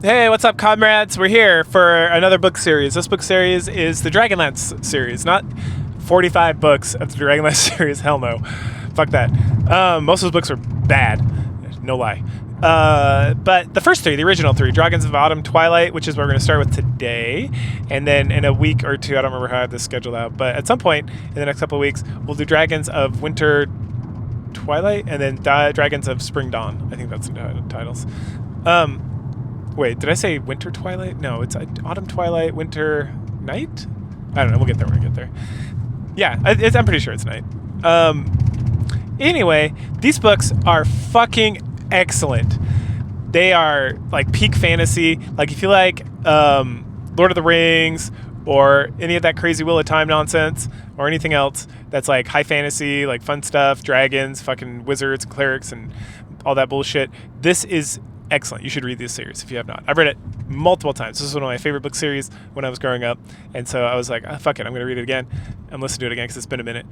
Hey, what's up, comrades? We're here for another book series. This book series is the Dragonlance series, not 45 books of the Dragonlance series. Hell no. Fuck that. Most of those books are bad. No lie. But the first three, the original three, Dragons of Autumn, Twilight, which is what we're going to start with today, and then in a week or two, I don't remember how I have this scheduled out, but at some point in the next couple of weeks, we'll do Dragons of Winter, Twilight, and then Dragons of Spring Dawn. I think that's the titles. Wait, did I say Winter Twilight? No, it's Autumn Twilight, Winter Night? I don't know. We'll get there when we get there. Yeah, I'm pretty sure it's night. Anyway, these books are fucking excellent. They are like peak fantasy. Like if you like Lord of the Rings or any of that crazy Wheel of Time nonsense or anything else that's like high fantasy, like fun stuff, dragons, fucking wizards, clerics, and all that bullshit, this is excellent. You should read this series if you have not. I've read it multiple times. This is one of my favorite book series when I was growing up, and so I was like, oh, fuck it, I'm going to read it again and listen to it again because it's been a minute.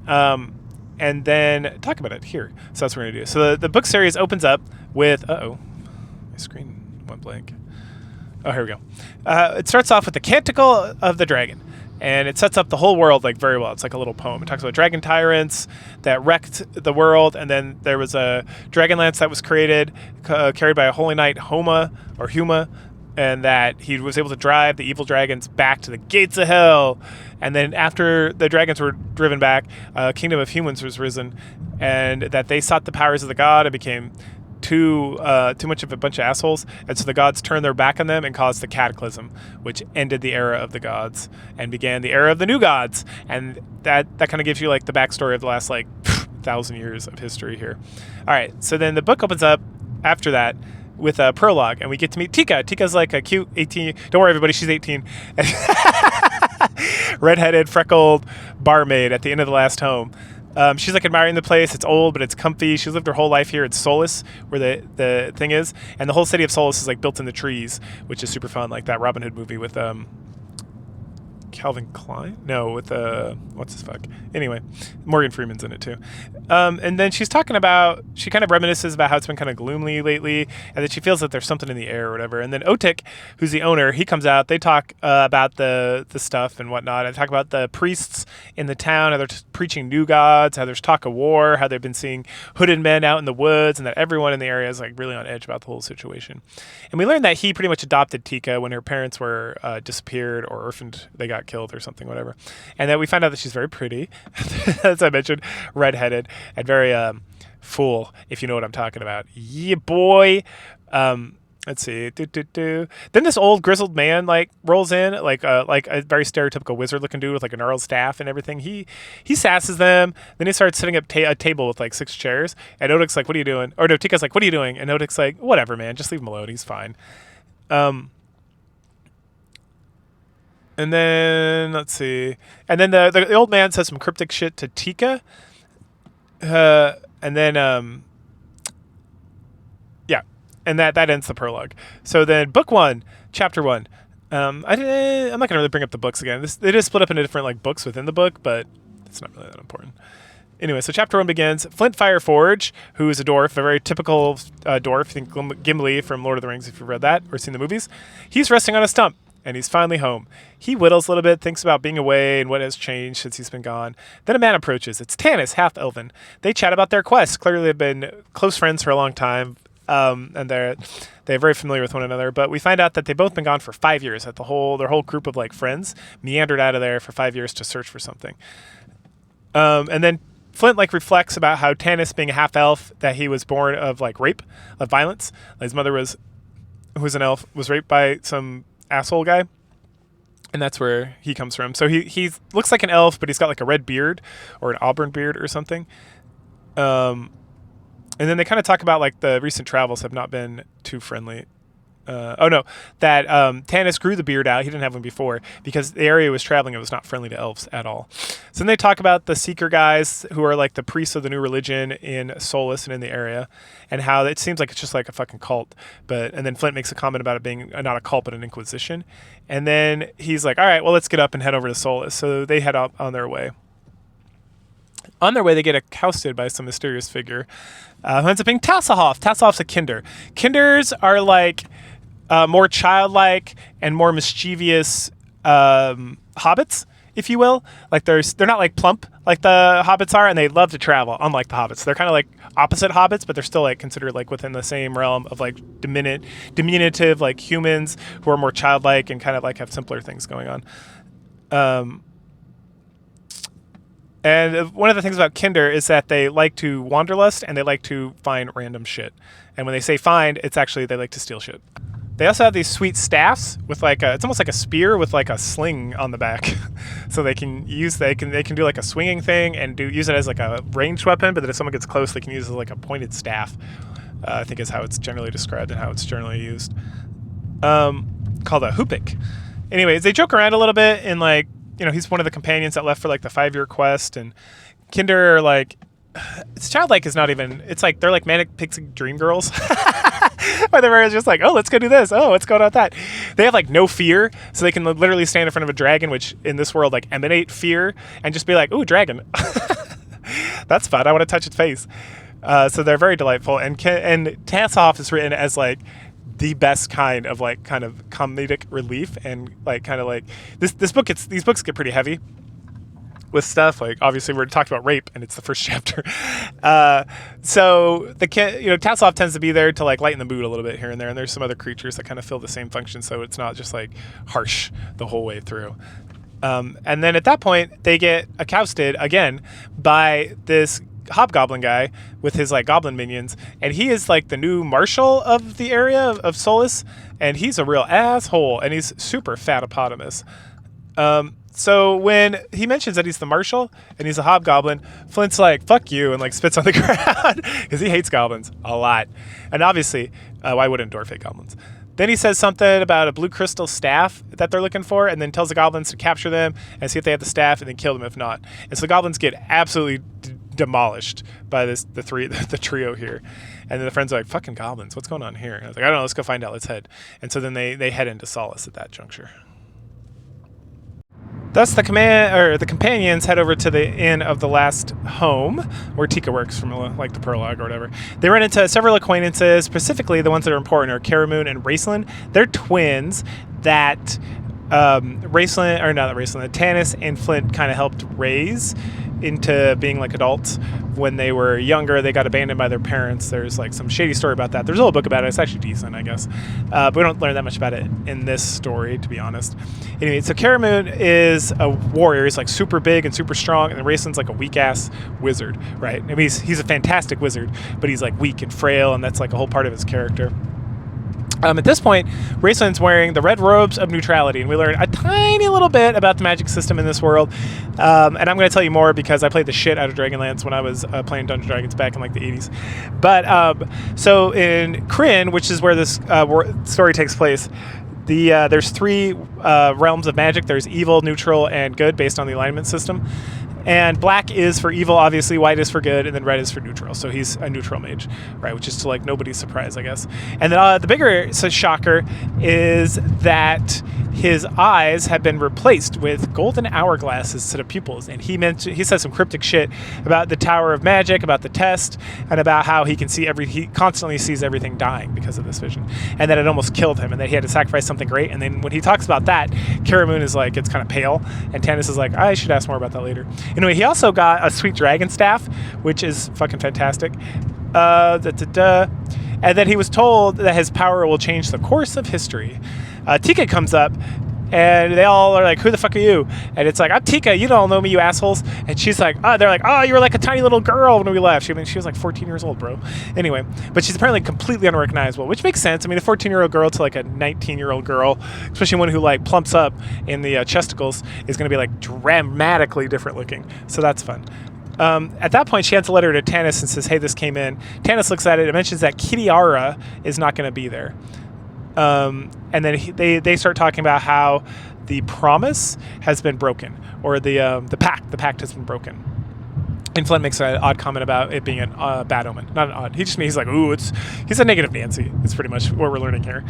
And then talk about it here. So that's what we're going to do. So the book series opens up with... Uh-oh. My screen went blank. Oh, here we go. It starts off with the Canticle of the Dragon. And it sets up the whole world like very well. It's like a little poem. It talks about dragon tyrants that wrecked the world, and then there was a dragonlance that was created, carried by a holy knight, Huma, and that he was able to drive the evil dragons back to the gates of hell. And then after the dragons were driven back, a kingdom of humans was risen, and that they sought the powers of the god and became too much of a bunch of assholes, and so the gods turned their back on them and caused the cataclysm, which ended the era of the gods and began the era of the new gods. And that kind of gives you like the backstory of the last like 1,000 years of history here. All right, so then the book opens up after that with a prologue, and we get to meet Tika. Tika's like a cute 18. Don't worry, everybody, she's 18. Redheaded, freckled barmaid at the end of the last home. She's like admiring the place. It's old, but it's comfy. She's lived her whole life here. It's Solus, where the thing is, and the whole city of Solus is like built in the trees, which is super fun, like that Robin Hood movie with Calvin Klein? No, with what's his fuck? Anyway, Morgan Freeman's in it too. And then she's talking about, she kind of reminisces about how it's been kind of gloomy lately, and that she feels that there's something in the air or whatever. And then Otik, who's the owner, he comes out. They talk about the stuff and whatnot. And talk about the priests in the town, how they're preaching new gods, how there's talk of war, how they've been seeing hooded men out in the woods, and that everyone in the area is like really on edge about the whole situation. And we learned that he pretty much adopted Tika when her parents were disappeared or orphaned. They got killed or something, whatever. And then we find out that she's very pretty, as I mentioned, redheaded, and very fool, if you know what I'm talking about. Yeah, boy. Let's see. Then this old grizzled man like rolls in, like a very stereotypical wizard looking dude with like a gnarled staff and everything. He sasses them. Then he starts setting up a table with like 6 chairs. And Odik's like, "What are you doing?" Or no, Tika's like, "What are you doing?" And Odik's like, "Whatever, man. Just leave him alone. He's fine." And then let's see. And then the old man says some cryptic shit to Tika. And then yeah, and that ends the prologue. So then book 1, chapter 1. I'm not gonna really bring up the books again. It is split up into different like books within the book, but it's not really that important. Anyway, so chapter 1 begins. Flintfire Forge, who is a dwarf, a very typical dwarf. Think Gimli from Lord of the Rings, if you've read that or seen the movies. He's resting on a stump, and he's finally home. He whittles a little bit, thinks about being away and what has changed since he's been gone. Then a man approaches. It's Tanis, half-elven. They chat about their quest. Clearly they've been close friends for a long time, and they're very familiar with one another. But we find out that they've both been gone for 5 years. That their whole group of like friends meandered out of there for 5 years to search for something. And then Flint like reflects about how Tanis, being a half-elf, that he was born of like rape, of violence. His mother who was an elf, was raped by some asshole guy, and that's where he comes from. So he looks like an elf, but he's got like a red beard or an auburn beard or something. And then they kind of talk about like the recent travels have not been too friendly. That Tanis grew the beard out. He didn't have one before because the area he was traveling, it was not friendly to elves at all. So then they talk about the Seeker guys, who are like the priests of the new religion in Solus and in the area, and how it seems like it's just like a fucking cult. And then Flint makes a comment about it being not a cult but an inquisition. And then he's like, all right, well, let's get up and head over to Solus. So they head up on their way. On their way, they get accosted by some mysterious figure who ends up being Tasselhoff. Tasselhoff's a Kinder. Kinders are like more childlike and more mischievous hobbits, if you will. Like they're not like plump like the hobbits are, and they love to travel, unlike the hobbits. They're kind of like opposite hobbits, but they're still like considered like within the same realm of like diminutive like humans who are more childlike and kind of like have simpler things going on. And one of the things about Kinder is that they like to wanderlust and they like to find random shit. And when they say find, it's actually they like to steal shit. They also have these sweet staffs with like it's almost like a spear with like a sling on the back, so they can do like a swinging thing and use it as like a ranged weapon. But then if someone gets close, they can use it as like a pointed staff. I think is how it's generally described and how it's generally used. Called a hoopik. Anyways, they joke around a little bit and like he's one of the companions that left for like the 5-year quest, and Kinder are like it's childlike is not even. It's like they're like manic pixie dream girls. Where they're just like, oh, let's go do this. Oh, let's go about that. They have like no fear, so they can literally stand in front of a dragon, which in this world like emanate fear, and just be like, ooh, dragon. That's fun. I want to touch its face. So they're very delightful, and Tassoff is written as like the best kind of comedic relief, and like kind of like these books get pretty heavy with stuff. Like obviously we're talking about rape and it's the first chapter. So the Tassoff tends to be there to like lighten the mood a little bit here and there. And there's some other creatures that kind of fill the same function. So it's not just like harsh the whole way through. And then at that point they get accousted again by this hobgoblin guy with his like goblin minions. And he is like the new marshal of the area of Solus. And he's a real asshole and he's super fatopotamus. So when he mentions that he's the marshal and he's a hobgoblin, Flint's like, fuck you, and like spits on the ground because he hates goblins a lot. And obviously, why wouldn't Dwarf hate goblins? Then he says something about a blue crystal staff that they're looking for, and then tells the goblins to capture them and see if they have the staff and then kill them if not. And so the goblins get absolutely demolished by the trio here. And then the friends are like, fucking goblins, what's going on here? And I was like, I don't know, let's go find out, let's head. And so then they head into Solace at that juncture. Thus, the companions head over to the inn of the last home, where Tika works from like the prologue or whatever. They run into several acquaintances, specifically the ones that are important are Caramoon and Raceland. They're twins that Tannis and Flint kind of helped raise into being like adults when they were younger. They got abandoned by their parents. There's like some shady story about that. There's a little book about it. It's actually decent, I guess. But we don't learn that much about it in this story, to be honest. Anyway, so Caramoon is a warrior. He's like super big and super strong, and then Raceland's like a weak-ass wizard, right? I mean, he's a fantastic wizard, but he's like weak and frail, and that's like a whole part of his character. At this point, Raceland's wearing the red robes of neutrality, and we learn a tiny little bit about the magic system in this world. And I'm going to tell you more because I played the shit out of Dragonlance when I was playing Dungeons & Dragons back in like the 80s. But so in Kryn, which is where this story takes place, there's 3 realms of magic. There's evil, neutral, and good based on the alignment system. And black is for evil, obviously, white is for good, and then red is for neutral. So he's a neutral mage, right? Which is to like nobody's surprise, I guess. And then the bigger shocker is that his eyes have been replaced with golden hourglasses instead of pupils. And he says some cryptic shit about the Tower of Magic, about the test, and about how he constantly sees everything dying because of this vision, and that it almost killed him, and that he had to sacrifice something great. And then when he talks about that, Caramoon is like, it's kind of pale, and Tannis is like, I should ask more about that later. Anyway, he also got a sweet dragon staff, which is fucking fantastic. And then he was told that his power will change the course of history. Tika comes up, and they all are like, who the fuck are you? And it's like, I'm Tika, you don't know me, you assholes. And she's like, they're like, oh, you were like a tiny little girl when we left. She was like 14 years old, bro. Anyway, but she's apparently completely unrecognizable, which makes sense. I mean, a 14-year-old girl to like a 19-year-old girl, especially one who like plumps up in the chesticles, is going to be like dramatically different looking. So that's fun. At that point, she hands a letter to Tannis and says, hey, this came in. Tannis looks at it and mentions that Kitiara is not going to be there. And then they start talking about how the promise has been broken, or the pact has been broken. And Flint makes an odd comment about it being a bad omen. Not an odd. He's like, ooh, he's a negative Nancy. It's pretty much what we're learning here.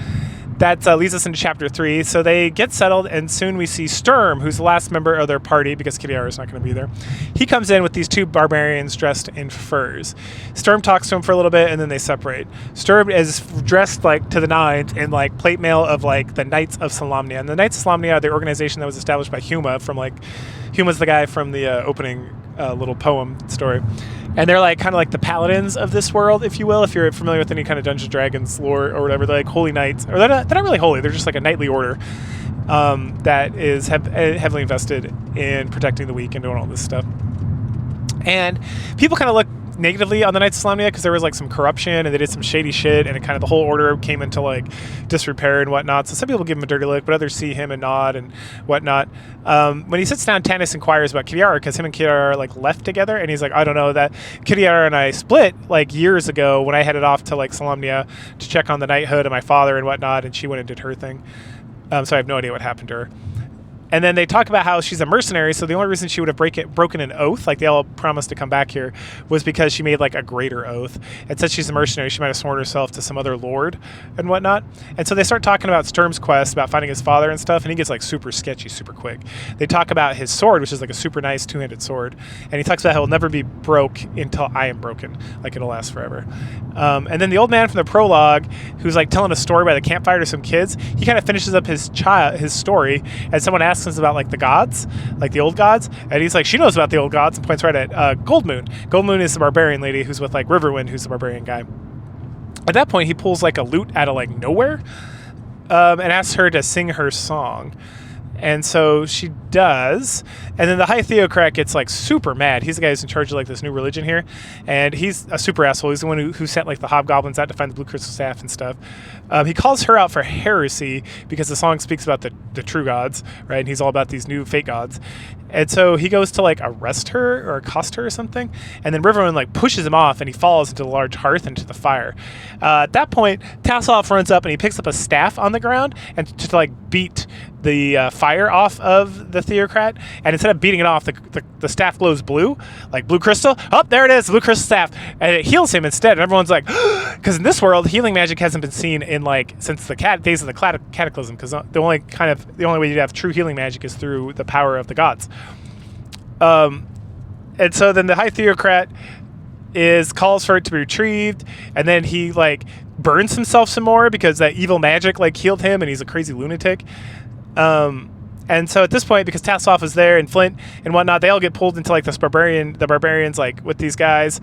That leads us into chapter 3. So they get settled, and soon we see Sturm, who's the last member of their party because Kitiara is not going to be there. He comes in with these 2 barbarians dressed in furs. Sturm talks to him for a little bit, and then they separate. Sturm is dressed like to the nines in like plate mail of like the Knights of Solamnia. And the Knights of Solamnia are the organization that was established by Huma from like Huma's the guy from the opening little poem story. And they're like kind of like the paladins of this world, if you will, if you're familiar with any kind of Dungeons & Dragons lore or whatever. They're like holy knights, or they're not really holy. They're just like a knightly order that is heavily invested in protecting the weak and doing all this stuff. And people kind of look negatively on the Knights of Solamnia because there was like some corruption and they did some shady shit, and it kind of the whole order came into like disrepair and whatnot. So some people give him a dirty look, but others see him and nod and whatnot. When he sits down, Tanis inquires about Kitiara because him and Kitiara are like left together, and he's like, I don't know, that Kitiara and I split like years ago when I headed off to like Solamnia to check on the knighthood of my father and whatnot, and she went and did her thing. So I have no idea what happened to her. And then they talk about how she's a mercenary, so the only reason she would have broken an oath, like they all promised to come back here, was because she made like a greater oath. And since she's a mercenary, she might have sworn herself to some other lord and whatnot. And so they start talking about Sturm's quest, about finding his father and stuff, and he gets like super sketchy super quick. They talk about his sword, which is like a super nice 2-handed sword, and he talks about how it'll never be broke until I am broken, like it'll last forever. And then the old man from the prologue, who's like telling a story by the campfire to some kids, he kind of finishes up his story, and someone asks him about like the gods, like the old gods, and he's like, she knows about the old gods, and points right at Goldmoon. Goldmoon is the barbarian lady who's with like Riverwind, who's the barbarian guy. At that point, he pulls like a lute out of like nowhere, and asks her to sing her song. And so she does, and then the High Theocrat gets like super mad. He's the guy who's in charge of like this new religion here, and he's a super asshole. He's the one who sent like the hobgoblins out to find the blue crystal staff and stuff. He calls her out for heresy because the song speaks about the true gods, right? And he's all about these new fake gods. And so he goes to like arrest her or accost her or something, and then Riverwind like pushes him off, and he falls into the large hearth into the fire. At that point, Tasselhoff runs up and he picks up a staff on the ground and to like beat the fire off of the Theocrat, and instead of beating it off, the staff glows blue, like blue crystal. Oh, there it is, blue crystal staff, and it heals him instead. And everyone's like, because in this world, healing magic hasn't been seen in like since the days of the Cataclysm, because the only way you'd have true healing magic is through the power of the gods. And so then the High Theocrat calls for it to be retrieved, and then he like burns himself some more because that evil magic like healed him, and he's a crazy lunatic. And so at this point, because Tasselhoff is there and Flint and whatnot, they all get pulled into like the barbarians like with these guys.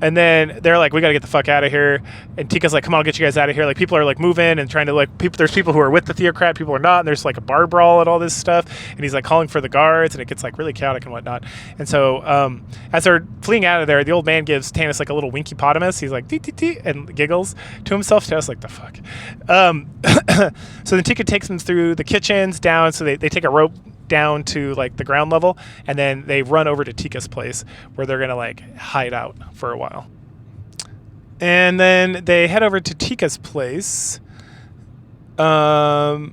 And then they're like, we got to get the fuck out of here. And Tika's like, come on, I'll get you guys out of here. Like, people are like moving and trying to like, there's people who are with the Theocrat, people are not. And there's like a bar brawl and all this stuff. And he's like calling for the guards, and it gets like really chaotic and whatnot. And so as they're fleeing out of there, the old man gives Tanis like a little winky potamus. He's like, tee, and giggles to himself. Tanis like, the fuck. So then Tika takes them through the kitchens down. So they take a rope down to like the ground level, and then they run over to Tika's place where they're gonna like hide out for a while. And then they head over to Tika's place, and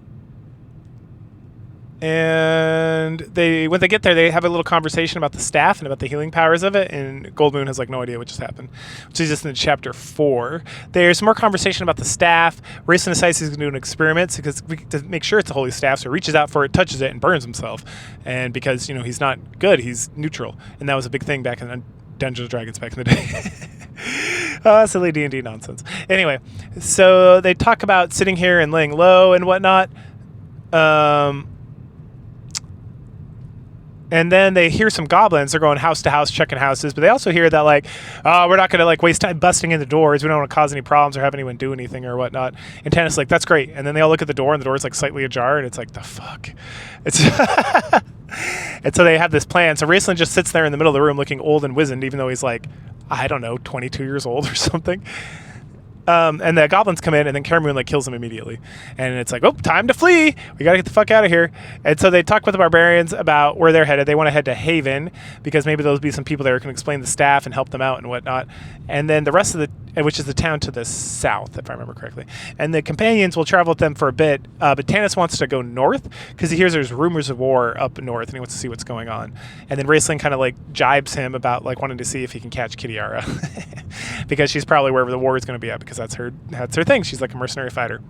when they get there, they have a little conversation about the staff and about the healing powers of it, and Goldmoon has like no idea what just happened, which is just in chapter 4. There's more conversation about the staff. Rayson decides he's going to do an experiment to make sure it's a holy staff, so he reaches out for it, touches it, and burns himself. And because, he's not good, he's neutral. And that was a big thing back in Dungeons & Dragons back in the day. Silly D&D nonsense. Anyway, so they talk about sitting here and laying low and whatnot. And then they hear some goblins. They're going house to house, checking houses. But they also hear that, like, we're not going to, like, waste time busting in the doors. We don't want to cause any problems or have anyone do anything or whatnot. And Tanis like, that's great. And then they all look at the door, and the door's, like, slightly ajar. And it's like, the fuck? It's And so they have this plan. So Raceland just sits there in the middle of the room looking old and wizened, even though he's, like, I don't know, 22 years old or something. And the goblins come in, and then Caramoon like kills him immediately. And it's like, oh, time to flee. We got to get the fuck out of here. And so they talk with the barbarians about where they're headed. They want to head to Haven because maybe there'll be some people there who can explain the staff and help them out and whatnot. And then the rest of which is the town to the south, if I remember correctly. And the companions will travel with them for a bit, but Tanis wants to go north because he hears there's rumors of war up north, and he wants to see what's going on. And then Raistlin kind of like jibes him about like wanting to see if he can catch Kitiara because she's probably wherever the war is going to be at, because that's her thing. She's like a mercenary fighter.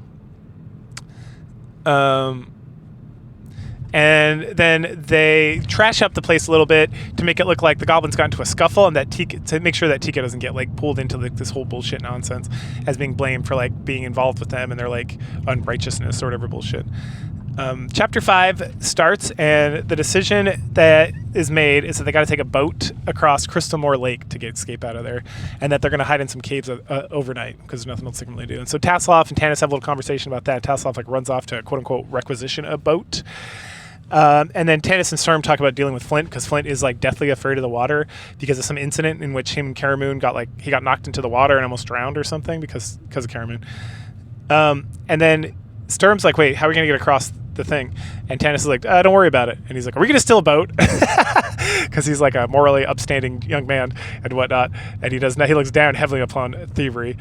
And then they trash up the place a little bit to make it look like the goblins got into a scuffle, and that Tika, to make sure that Tika doesn't get like pulled into like this whole bullshit nonsense as being blamed for like being involved with them and their like unrighteousness or whatever bullshit. Chapter 5 starts, and the decision that is made is that they got to take a boat across Crystalmore Lake to escape out of there, and that they're going to hide in some caves overnight because there's nothing else they can really do. And so Tasselhoff and Tanis have a little conversation about that. Tasselhoff like runs off to quote unquote requisition a boat. And then Tanis and Storm talk about dealing with Flint, because Flint is like deathly afraid of the water because of some incident in which him and Caramoon got knocked into the water and almost drowned or something because of Caramoon. And then Storm's like, wait, how are we going to get across the thing? And Tanis is like, don't worry about it. And he's like, are we going to steal a boat? Because he's like a morally upstanding young man and whatnot. And he looks down heavily upon thievery.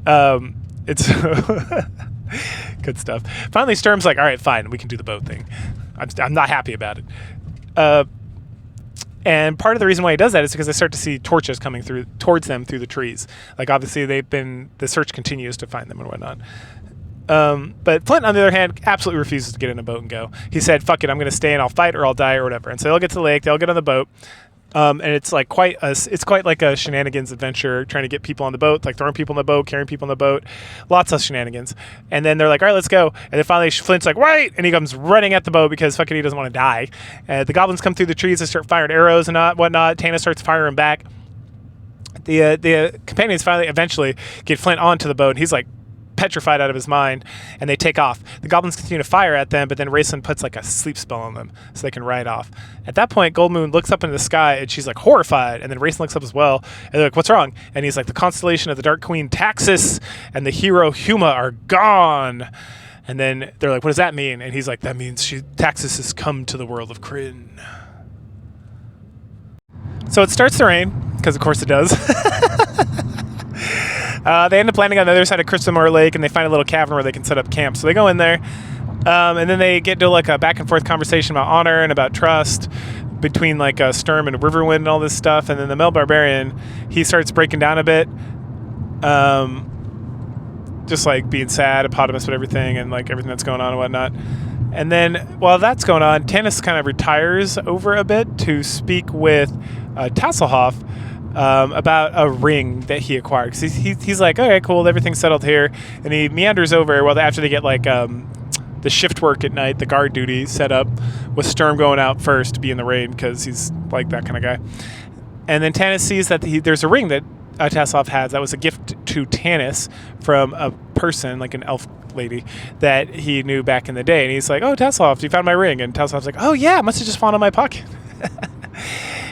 It's good stuff. Finally, Storm's like, all right, fine, we can do the boat thing. I'm not happy about it. And part of the reason why he does that is because they start to see torches coming towards them through the trees. Like, obviously, the search continues to find them and whatnot. But Flint, on the other hand, absolutely refuses to get in a boat and go. He said, fuck it, I'm going to stay and I'll fight or I'll die or whatever. And so they'll get to the lake, they'll get on the boat. And it's like quite like a shenanigans adventure, trying to get people on the boat, like throwing people in the boat, carrying people in the boat, lots of shenanigans. And then they're like, all right, let's go. And then finally Flint's like, wait, and he comes running at the boat because fucking he doesn't want to die. The goblins come through the trees and start firing arrows and whatnot. Tanis starts firing back. The companions eventually get Flint onto the boat, and he's like petrified out of his mind, and they take off. The goblins continue to fire at them, but then Raistlin puts like a sleep spell on them so they can ride off. At that point, Goldmoon looks up into the sky, and she's like horrified, and then Raistlin looks up as well, and they're like, what's wrong? And he's like, the constellation of the Dark Queen Taxis and the hero Huma are gone. And then they're like, what does that mean? And he's like, that means Taxis has come to the world of Kryn. So it starts to rain, because of course it does. They end up landing on the other side of Crystalmore Lake, and they find a little cavern where they can set up camp. So they go in there, and then they get into like a back and forth conversation about honor and about trust between like Sturm and Riverwind and all this stuff. And then the Mel Barbarian, he starts breaking down a bit, just like being sad, eponymous with everything and like everything that's going on and whatnot. And then while that's going on, Tanis kind of retires over a bit to speak with Tasselhoff about a ring that he acquired. Cause he's like, okay, cool, everything's settled here. And he meanders over after they get like the shift work at night, the guard duty set up, with Sturm going out first to be in the raid because he's like that kind of guy. And then Tanis sees that there's a ring that Tasselhoff has that was a gift to Tanis from a person, like an elf lady, that he knew back in the day. And he's like, oh, Tasselhoff, you found my ring. And Tasselhoff's like, oh yeah, it must have just fallen in my pocket.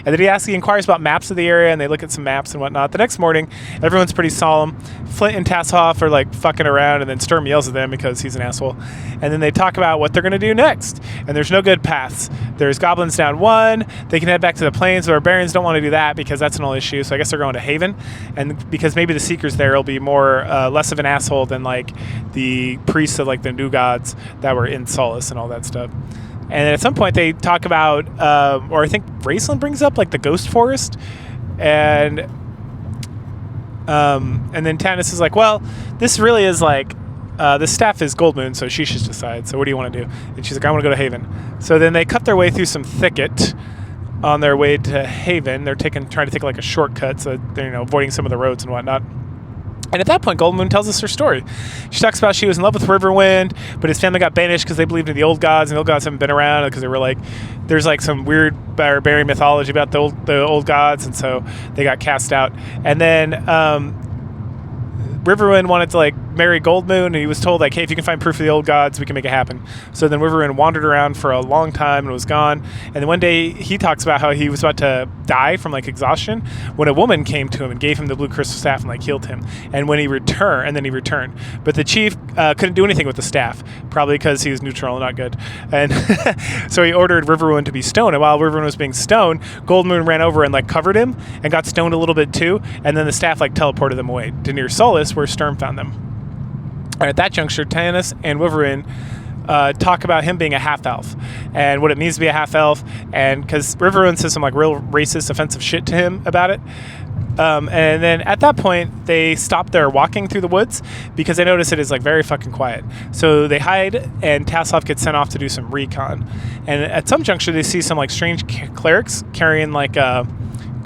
And then he inquires about maps of the area, and they look at some maps and whatnot. The next morning, everyone's pretty solemn. Flint and Tasselhoff are like fucking around, and then Sturm yells at them because he's an asshole. And then they talk about what they're going to do next. And there's no good paths. There's goblins down one. They can head back to the plains. The barbarians don't want to do that because that's an old issue. So I guess they're going to Haven. And because maybe the Seekers there will be less of an asshole than like the priests of like the new gods that were in Solace and all that stuff. And at some point they talk about, or I think Raistlin brings up like the Ghost Forest, and then Tanis is like, well, this really is like, the staff is Goldmoon, so she should decide. So what do you want to do? And she's like, I want to go to Haven. So then they cut their way through some thicket on their way to Haven. They're trying to take like a shortcut, so they're avoiding some of the roads and whatnot. And at that point, Goldmoon tells us her story. She talks about she was in love with Riverwind, but his family got banished because they believed in the old gods, and the old gods haven't been around because they were like, there's like some weird barbarian mythology about the old gods, and so they got cast out. And then Riverwind wanted to like marry Goldmoon, and he was told like, hey, if you can find proof of the old gods, we can make it happen. So then Riverwind wandered around for a long time and was gone. And then one day he talks about how he was about to die from like exhaustion when a woman came to him and gave him the blue crystal staff and like healed him. And when he returned, but the chief couldn't do anything with the staff, probably because he was neutral and not good. And so he ordered Riverwind to be stoned. And while Riverwind was being stoned, Goldmoon ran over and like covered him and got stoned a little bit too. And then the staff like teleported them away to near Solace, where Sturm found them. And at that juncture, Tanis and Riverwind talk about him being a half-elf and what it means to be a half-elf, and because Riverwind says some like real racist, offensive shit to him about it. And then at that point, they stop their walking through the woods because they notice it is like very fucking quiet. So they hide, and Tasslehoff gets sent off to do some recon. And at some juncture, they see some like strange clerics carrying like a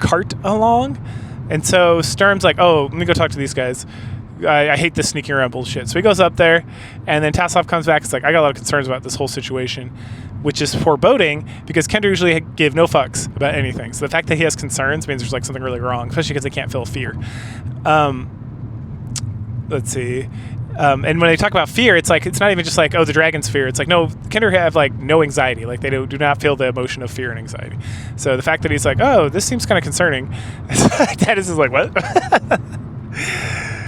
cart along. And so Sturm's like, oh, let me go talk to these guys. I hate this sneaking around bullshit. So he goes up there, and then Tasslehoff comes back. It's like, I got a lot of concerns about this whole situation, which is foreboding because Kender usually give no fucks about anything. So the fact that he has concerns means there's like something really wrong, especially because they can't feel fear. Let's see. And when they talk about fear, it's like, it's not even just like, oh, the dragon's fear. It's like, no, Kender have like no anxiety. Like they do not feel the emotion of fear and anxiety. So the fact that he's like, oh, this seems kind of concerning. Tanis is like, what?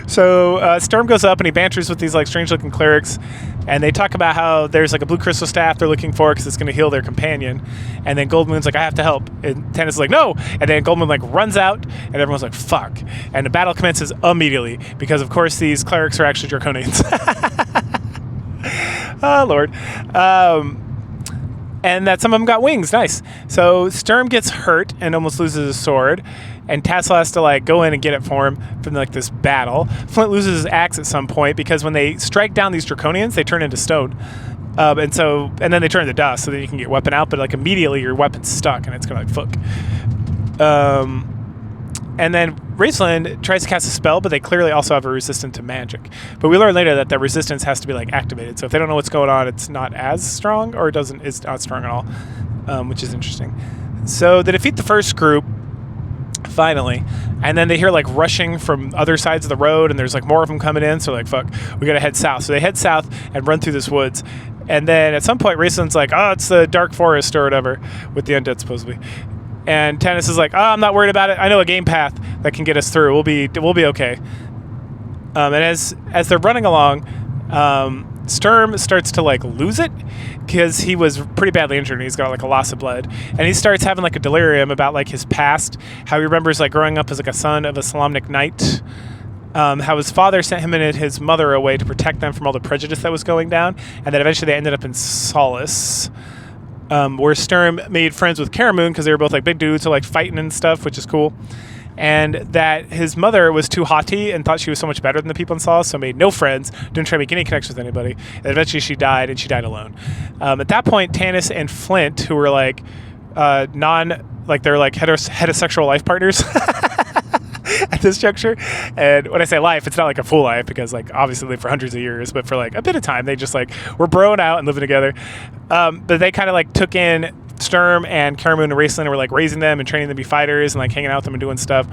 So Sturm goes up and he banters with these like strange-looking clerics, and they talk about how there's like a blue crystal staff they're looking for because it's going to heal their companion. And then Goldmoon's like, I have to help. And Tanis is like, no. And then Goldmoon like runs out, and everyone's like, fuck. And the battle commences immediately because, of course, these clerics are actually Draconians. Oh, Lord. And that some of them got wings. Nice. So Sturm gets hurt and almost loses his sword, and Tassel has to like go in and get it for him from like this battle. Flint loses his axe at some point because when they strike down these Draconians, they turn into stone. And then they turn into dust, so then you can get your weapon out, but like immediately your weapon's stuck and it's kind of like fuck. And then Raceland tries to cast a spell, but they clearly also have a resistance to magic. But we learn later that the resistance has to be like activated. So if they don't know what's going on, it's not as strong, or it's not strong at all, which is interesting. So they defeat the first group, finally, and then they hear like rushing from other sides of the road, and there's like more of them coming in. So like, fuck, we gotta head south. So they head south and run through this woods. And then at some point, Raceland's like, oh, it's the dark forest or whatever with the undead supposedly. And Tanis is like, oh, I'm not worried about it. I know a game path that can get us through. We'll be okay. And as they're running along, Sturm starts to like lose it because he was pretty badly injured and he's got like a loss of blood. And he starts having like a delirium about like his past, how he remembers like growing up as like a son of a Solamnic knight, how his father sent him and his mother away to protect them from all the prejudice that was going down, and then eventually they ended up in Solace. Where Sturm made friends with Caramoon because they were both like big dudes, so like fighting and stuff, which is cool. And that his mother was too haughty and thought she was so much better than the people in Solace, so made no friends, didn't try to make any connections with anybody. And eventually she died, and she died alone. At that point, Tanis and Flint, who were like they're like heterosexual life partners at this juncture. And when I say life, it's not like a full life because like obviously they for hundreds of years, but for like a bit of time, they just like were broing out and living together. But they kind of like took in Sturm and Caramoon and Raceland and were like raising them and training them to be fighters and like hanging out with them and doing stuff.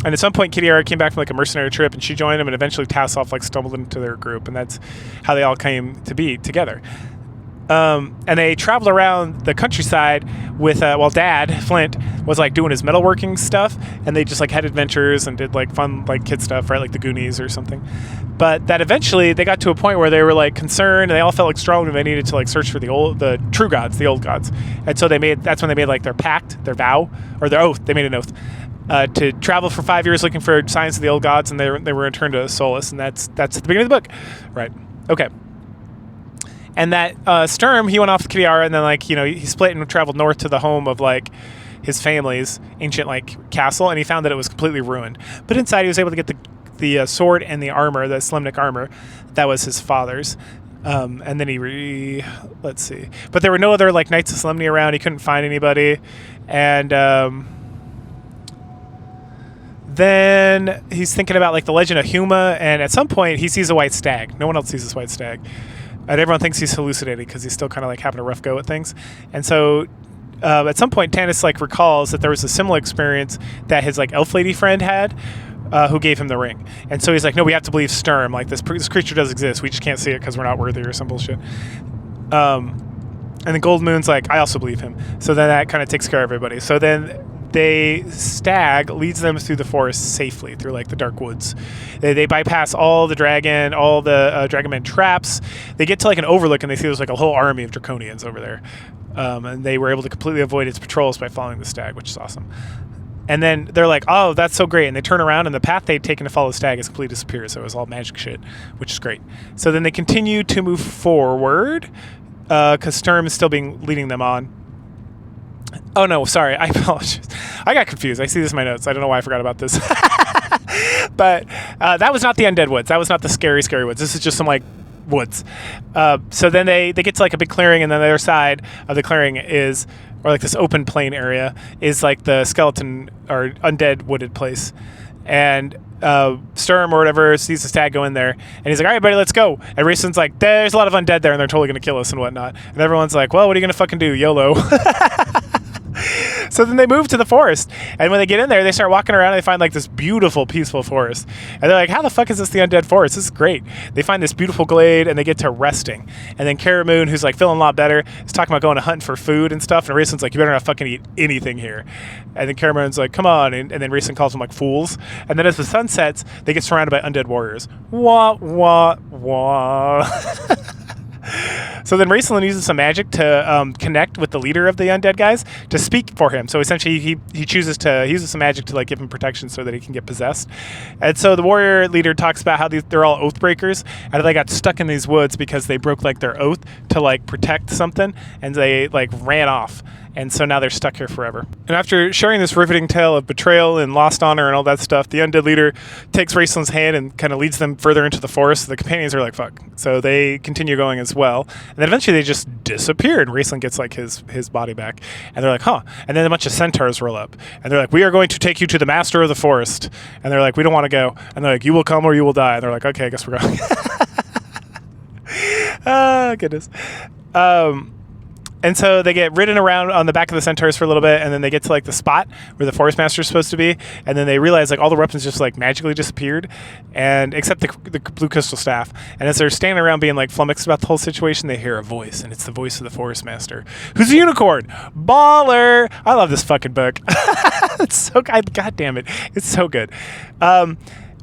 And at some point, Kitiara came back from like a mercenary trip and she joined them, and eventually Tasslehoff like stumbled into their group, and that's how they all came to be together. And they traveled around the countryside with, while Dad, Flint, was like doing his metalworking stuff, and they just like had adventures and did like fun like kid stuff, right? Like the Goonies or something. But that eventually they got to a point where they were like concerned, and they all felt like strong, and they needed to like search for the true gods, the old gods. And so that's when they made like their pact, their vow, or their oath. They made an oath to travel for 5 years looking for signs of the old gods, and they were returned to Solace, and that's at the beginning of the book, right? Okay. And that Sturm, he went off to Kitiara, and then like he split and traveled north to the home of like his family's ancient like castle, and he found that it was completely ruined. But inside, he was able to get the sword and the armor, the Solamnic armor, that was his father's. And then let's see. But there were no other like Knights of Solemnity around. He couldn't find anybody, and then he's thinking about like the legend of Huma, and at some point he sees a white stag. No one else sees this white stag. And everyone thinks he's hallucinating because he's still kind of like having a rough go at things. And so at some point, Tanis like recalls that there was a similar experience that his like elf lady friend had who gave him the ring. And so he's like, no, we have to believe Sturm. Like this creature does exist. We just can't see it because we're not worthy or some bullshit. And then Gold Moon's like, I also believe him. So then that kind of takes care of everybody. So then Stag leads them through the forest safely through like the dark woods. They bypass all the dragon, all the Dragonman traps. They get to like an overlook and they see there's like a whole army of Draconians over there. And they were able to completely avoid its patrols by following the Stag, which is awesome. And then they're like, oh, that's so great. And they turn around and the path they'd taken to follow the Stag has completely disappeared. So it was all magic shit, which is great. So then they continue to move forward because Sturm is still leading them on. Oh, no, sorry. I apologize. I got confused. I see this in my notes. I don't know why I forgot about this. But that was not the Undead Woods. That was not the scary, scary woods. This is just some, like, woods. So then they get to, like, a big clearing, and then the other side of the clearing is, or, like, this open plain area, is, like, the skeleton or undead wooded place. And Sturm or whatever sees the Stag go in there, and he's like, all right, buddy, let's go. And Raceland's like, there's a lot of undead there, and they're totally going to kill us and whatnot. And everyone's like, well, what are you going to fucking do, YOLO? So then they move to the forest, and when they get in there, they start walking around, and they find like this beautiful, peaceful forest. And they're like, how the fuck is this the undead forest? This is great. They find this beautiful glade, and they get to resting. And then Caramoon, who's like feeling a lot better, is talking about going to hunt for food and stuff, and Raceland's like, you better not fucking eat anything here. And then Caramoon's like, come on, and then Raceland calls them like fools. And then as the sun sets, they get surrounded by undead warriors. Wah, wah, wah. So then Raceland uses some magic to connect with the leader of the undead guys to speak for him. So essentially he uses some magic to like give him protection so that he can get possessed. And so the warrior leader talks about how they're all oath breakers and they got stuck in these woods because they broke like their oath to like protect something, and they like ran off. And so now they're stuck here forever. And after sharing this riveting tale of betrayal and lost honor and all that stuff, the undead leader takes Raceland's hand and kind of leads them further into the forest. The companions are like, fuck. So they continue going as well. And then eventually they just disappear, and Raceland gets like his body back. And they're like, huh. And then a bunch of centaurs roll up. And they're like, we are going to take you to the master of the forest. And they're like, we don't want to go. And they're like, you will come or you will die. And they're like, okay, I guess we're going. Ah, goodness. And so they get ridden around on the back of the centaurs for a little bit, and then they get to like the spot where the forest master is supposed to be, and then they realize like all the weapons just like magically disappeared, and except the blue crystal staff. And as they're standing around being like flummoxed about the whole situation, they hear a voice, and it's the voice of the forest master, who's a unicorn. Baller! I love this fucking book. It's so god damn it, it's so good.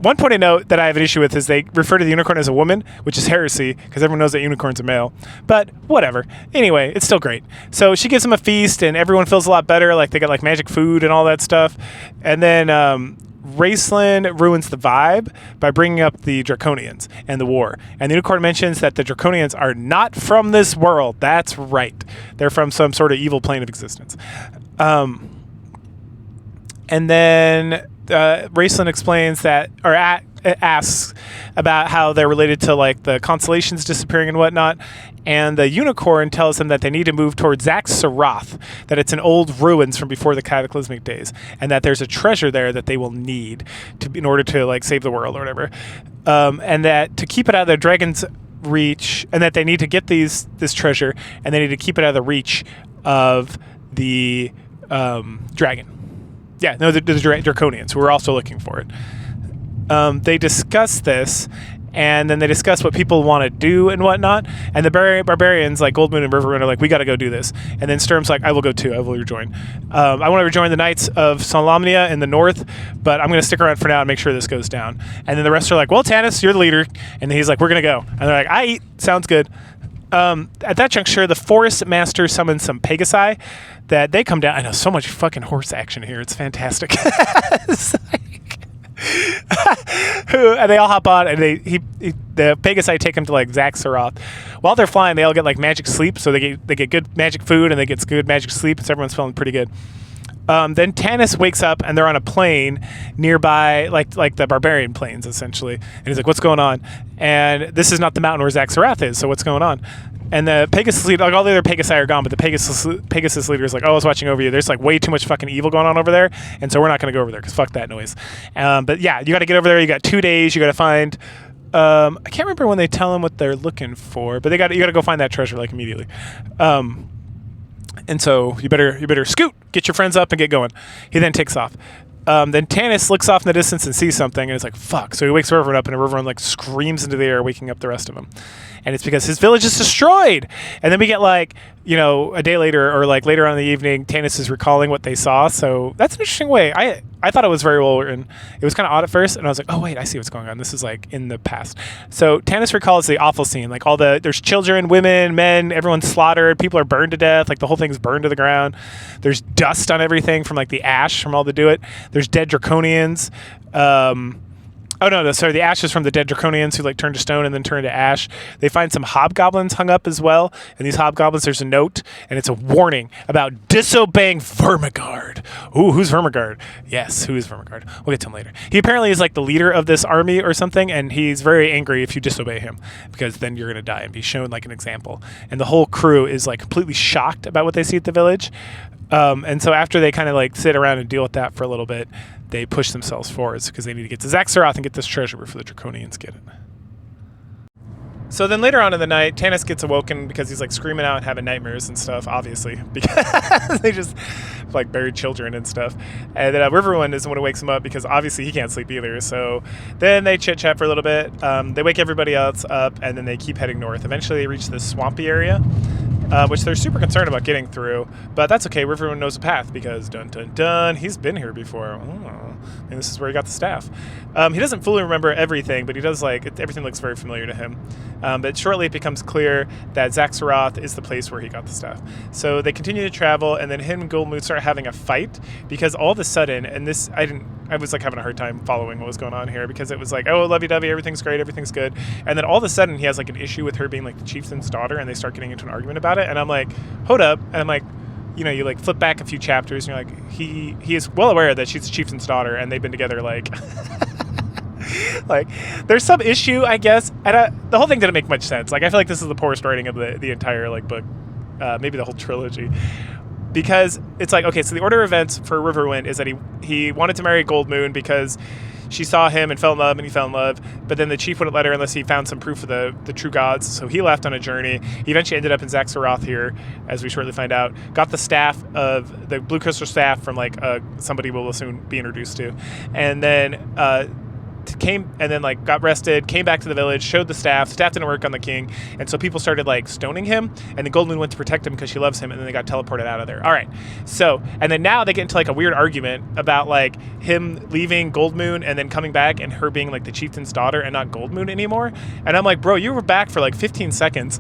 One point I note that I have an issue with is they refer to the unicorn as a woman, which is heresy, because everyone knows that unicorn's a male. But whatever. Anyway, it's still great. So she gives them a feast, and everyone feels a lot better. Like they got like magic food and all that stuff. And then Raceland ruins the vibe by bringing up the Draconians and the war. And the unicorn mentions that the Draconians are not from this world. That's right. They're from some sort of evil plane of existence. And then Raceland explains that, or asks about how they're related to like the constellations disappearing and whatnot. And the unicorn tells them that they need to move towards Zaxxarath, that it's an old ruins from before the cataclysmic days, and that there's a treasure there that they will need in order to like save the world or whatever. And that to keep it out of the dragon's reach, and that they need to get this treasure, and they need to keep it out of the reach of the dragon. Yeah, no, the Draconians, who are also looking for it. They discuss this, and then they discuss what people want to do and whatnot. And the barbarians, like Goldmoon and Riverwind, are like, we got to go do this. And then Sturm's like, I will go too. I will rejoin. I want to rejoin the Knights of Solamnia in the north, but I'm going to stick around for now and make sure this goes down. And then the rest are like, well, Tanis, you're the leader. And he's like, we're going to go. And they're like, I sounds good. At that juncture, the forest master summons some Pegasi that they come down. I know, so much fucking horse action here. It's fantastic. It's like, and they all hop on, and the Pegasi take them to like Zaxxarath. While they're flying, they all get like magic sleep, so they get good magic food and they get good magic sleep, so everyone's feeling pretty good. Then Tanis wakes up, and they're on a plane nearby, like the barbarian plains, essentially. And he's like, what's going on? And this is not the mountain where Zaxxarath is, so what's going on? And the Pegasus leader, like all the other Pegasi are gone, but the Pegasus leader is like, oh, I was watching over you. There's like way too much fucking evil going on over there, and so we're not going to go over there, because fuck that noise. But yeah, you got to get over there. You got 2 days. You got to find... I can't remember when they tell them what they're looking for, but you got to go find that treasure, like, immediately. And so you better scoot, get your friends up, and get going. He then takes off. Then Tanis looks off in the distance and sees something, and is like, fuck. So he wakes Riverrun up, and Riverrun like screams into the air, waking up the rest of them. And it's because his village is destroyed. And then we get like, a day later or like later on in the evening, Tanis is recalling what they saw. So that's an interesting way. I thought it was very well written. It was kind of odd at first, and I was like, oh wait, I see what's going on. This is like in the past. So Tanis recalls the awful scene, like there's children, women, men, everyone's slaughtered, people are burned to death, like the whole thing's burned to the ground. There's dust on everything from like the ash from all the do it. There's dead draconians. The ashes from the dead draconians who like turned to stone and then turned to ash. They find some hobgoblins hung up as well. And these hobgoblins, there's a note, and it's a warning about disobeying Vermigard. Ooh, who's Vermigard? Yes, who is Vermigard? We'll get to him later. He apparently is like the leader of this army or something, and he's very angry if you disobey him, because then you're going to die and be shown like an example. And the whole crew is like completely shocked about what they see at the village. And so after they kind of like sit around and deal with that for a little bit, they push themselves forwards because they need to get to Zaxxaroth and get this treasure before the Draconians get it. So then later on in the night, Tanis gets awoken because he's like screaming out and having nightmares and stuff, obviously, because they just like buried children and stuff. And then Riverrun is the one who wakes him up because obviously he can't sleep either. So then they chit chat for a little bit. They wake everybody else up, and then they keep heading north. Eventually they reach this swampy area, which they're super concerned about getting through, but that's okay. Riverrun knows the path because dun dun dun, he's been here before. And this is where he got the staff. He doesn't fully remember everything, but he does everything looks very familiar to him. But shortly it becomes clear that Zaxxaroth is the place where he got the staff. So they continue to travel, and then him and Goldmoon start having a fight because all of a sudden, and this I was like having a hard time following what was going on here because it was like, oh, lovey-dovey, everything's great, everything's good. And then all of a sudden he has like an issue with her being like the chieftain's daughter, and they start getting into an argument about it. And I'm like, hold up. And I'm like, you like flip back a few chapters, and you're like, he is well aware that she's the chieftain's daughter, and they've been together like like there's some issue, I guess. And the whole thing didn't make much sense. Like I feel like this is the poorest writing of the entire like book, maybe the whole trilogy. Because it's like, okay, so the order of events for Riverrun is that he wanted to marry Goldmoon because she saw him and fell in love, and he fell in love. But then the chief wouldn't let her unless he found some proof of the true gods. So he left on a journey. He eventually ended up in Zaxxaroth here, as we shortly find out. Got the staff of the blue crystal staff from like somebody we'll soon be introduced to, and then got rested, came back to the village, showed the staff. Staff didn't work on the king, and so people started like stoning him, and then Goldmoon went to protect him because she loves him, and then they got teleported out of there. All right, so and then now they get into like a weird argument about like him leaving Goldmoon and then coming back and her being like the chieftain's daughter and not Goldmoon anymore. And I'm like, bro, you were back for like 15 seconds.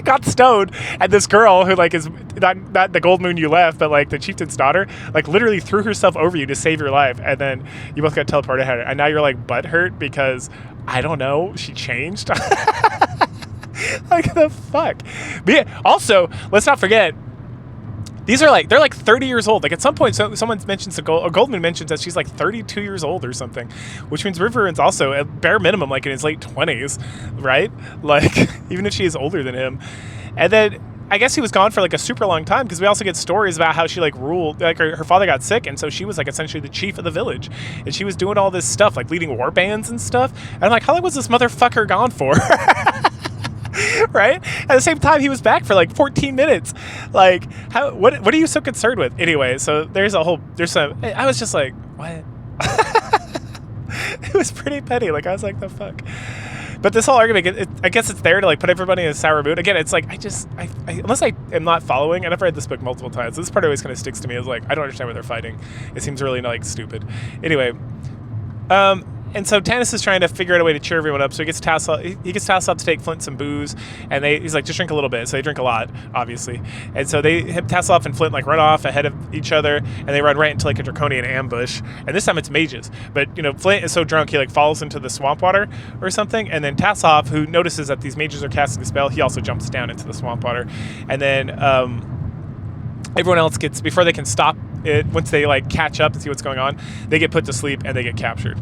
Got stoned, and this girl who like is not the Goldmoon you left, but like the chieftain's daughter, like literally threw herself over you to save your life, and then you both got teleported ahead, and now you're like butthurt because I don't know, she changed. Like the fuck. But yeah, also, let's not forget, they're like 30 years old. Like at some point, someone mentions Goldmoon mentions that she's like 32 years old or something, which means Riverrun's also at bare minimum like in his late 20s, right? Like even if she is older than him. And then I guess he was gone for like a super long time because we also get stories about how she like ruled, like her father got sick, and so she was like essentially the chief of the village, and she was doing all this stuff like leading war bands and stuff. And I'm like, how long was this motherfucker gone for? Right? At the same time, he was back for like 14 minutes. Like, what are you so concerned with? Anyway, so I was just like, what? It was pretty petty. Like, I was like, the fuck? But this whole argument, I guess it's there to like put everybody in a sour mood. Again, it's like, unless I am not following, and I've read this book multiple times, this part always kind of sticks to me. It's like, I don't understand why they're fighting. It seems really like stupid. Anyway, and so Tanis is trying to figure out a way to cheer everyone up. So he gets Tassel to take Flint some booze, and he's like, just drink a little bit. So they drink a lot, obviously. And so Tassel and Flint like run off ahead of each other, and they run right into like a draconian ambush. And this time it's mages. But Flint is so drunk he like falls into the swamp water or something. And then Tassel, who notices that these mages are casting a spell, he also jumps down into the swamp water. And then everyone else before they can stop it, once they like catch up and see what's going on, they get put to sleep and they get captured.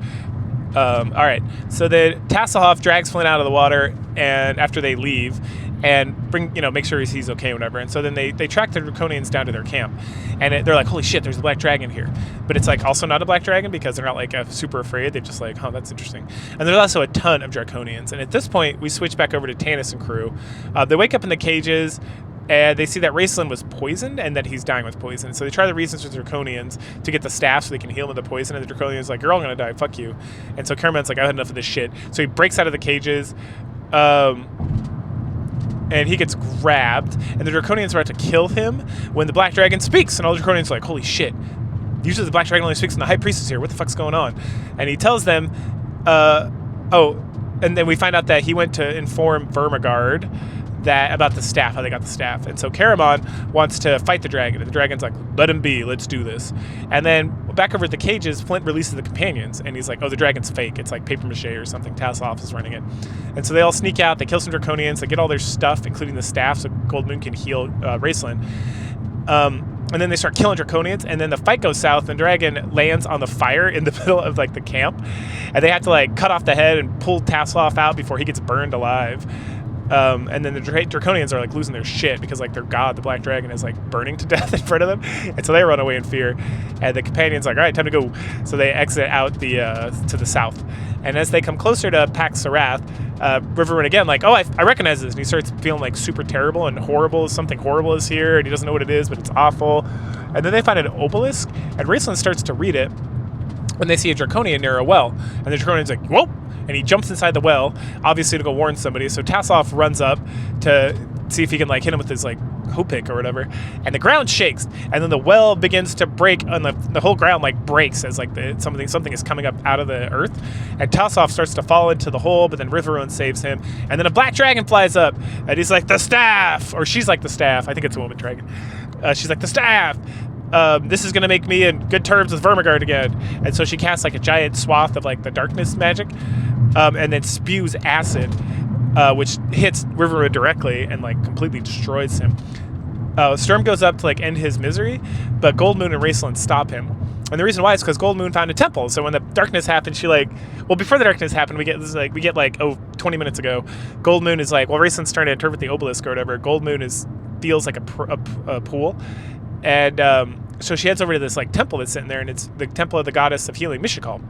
All right, so then Tasselhoff drags Flint out of the water, and after they leave, and make sure he's okay, whatever. And so then they track the Draconians down to their camp, and they're like, holy shit, there's a black dragon here. But it's like also not a black dragon because they're not like super afraid. They're just like, oh, that's interesting. And there's also a ton of Draconians. And at this point, we switch back over to Tanis and crew. They wake up in the cages. and they see that Raceland was poisoned and that he's dying with poison. So they try to reason with the Draconians to get the staff so they can heal him of the poison. And the Draconians like, you're all gonna die, fuck you. And so Caramon's like, I had enough of this shit. So he breaks out of the cages, and he gets grabbed. And the Draconians are about to kill him when the Black Dragon speaks. And all the Draconians are like, holy shit. Usually the Black Dragon only speaks when the High Priest is here. What the fuck's going on? And he tells them, and then we find out that he went to inform Vermigard about the staff, how they got the staff. And so Caramon wants to fight the dragon. And the dragon's like, let him be, let's do this. And then back over at the cages, Flint releases the companions. And he's like, oh, the dragon's fake. It's like paper mache or something. Tassoff is running it. And so they all sneak out. They kill some Draconians. They get all their stuff, including the staff, so Gold Moon can heal Raceland. And then they start killing Draconians, and then the fight goes south, and Dragon lands on the fire in the middle of like the camp, and they have to like cut off the head and pull Tassoff out before he gets burned alive. And then the Draconians are like losing their shit because like their god, the Black Dragon, is like burning to death in front of them, and so they run away in fear. And the companions like, all right, time to go. So they exit out the to the south, and as they come closer to Pax Sarath, Riverwind again like, oh, I recognize this, and he starts feeling like super terrible and horrible. Something horrible is here, and he doesn't know what it is, but it's awful. And then they find an obelisk, and Raceland starts to read it when they see a Draconian near a well, and the Draconian's like, whoa. And he jumps inside the well, obviously to go warn somebody. So Tassoff runs up to see if he can like hit him with his like hoe pick or whatever. And the ground shakes, and then the well begins to break, and the whole ground like breaks as like something is coming up out of the earth. And Tassoff starts to fall into the hole, but then Riverwind saves him. And then a black dragon flies up, and he's like, the staff, or she's like, the staff. I think it's a woman dragon. She's like, the staff. This is going to make me in good terms with Vermigard again. And so she casts like a giant swath of like the darkness magic, and then spews acid, which hits Riverwood directly and like completely destroys him. Storm goes up to like end his misery, but Gold Moon and Raceland stop him. And the reason why is because Gold Moon found a temple. So when the darkness happened, before the darkness happened, we get 20 minutes ago, Gold Moon is like, well, Raceland's trying to interpret the obelisk or whatever. Gold Moon feels like a pool. And so she heads over to this like temple that's sitting there, and it's the temple of the goddess of healing, Mishikal.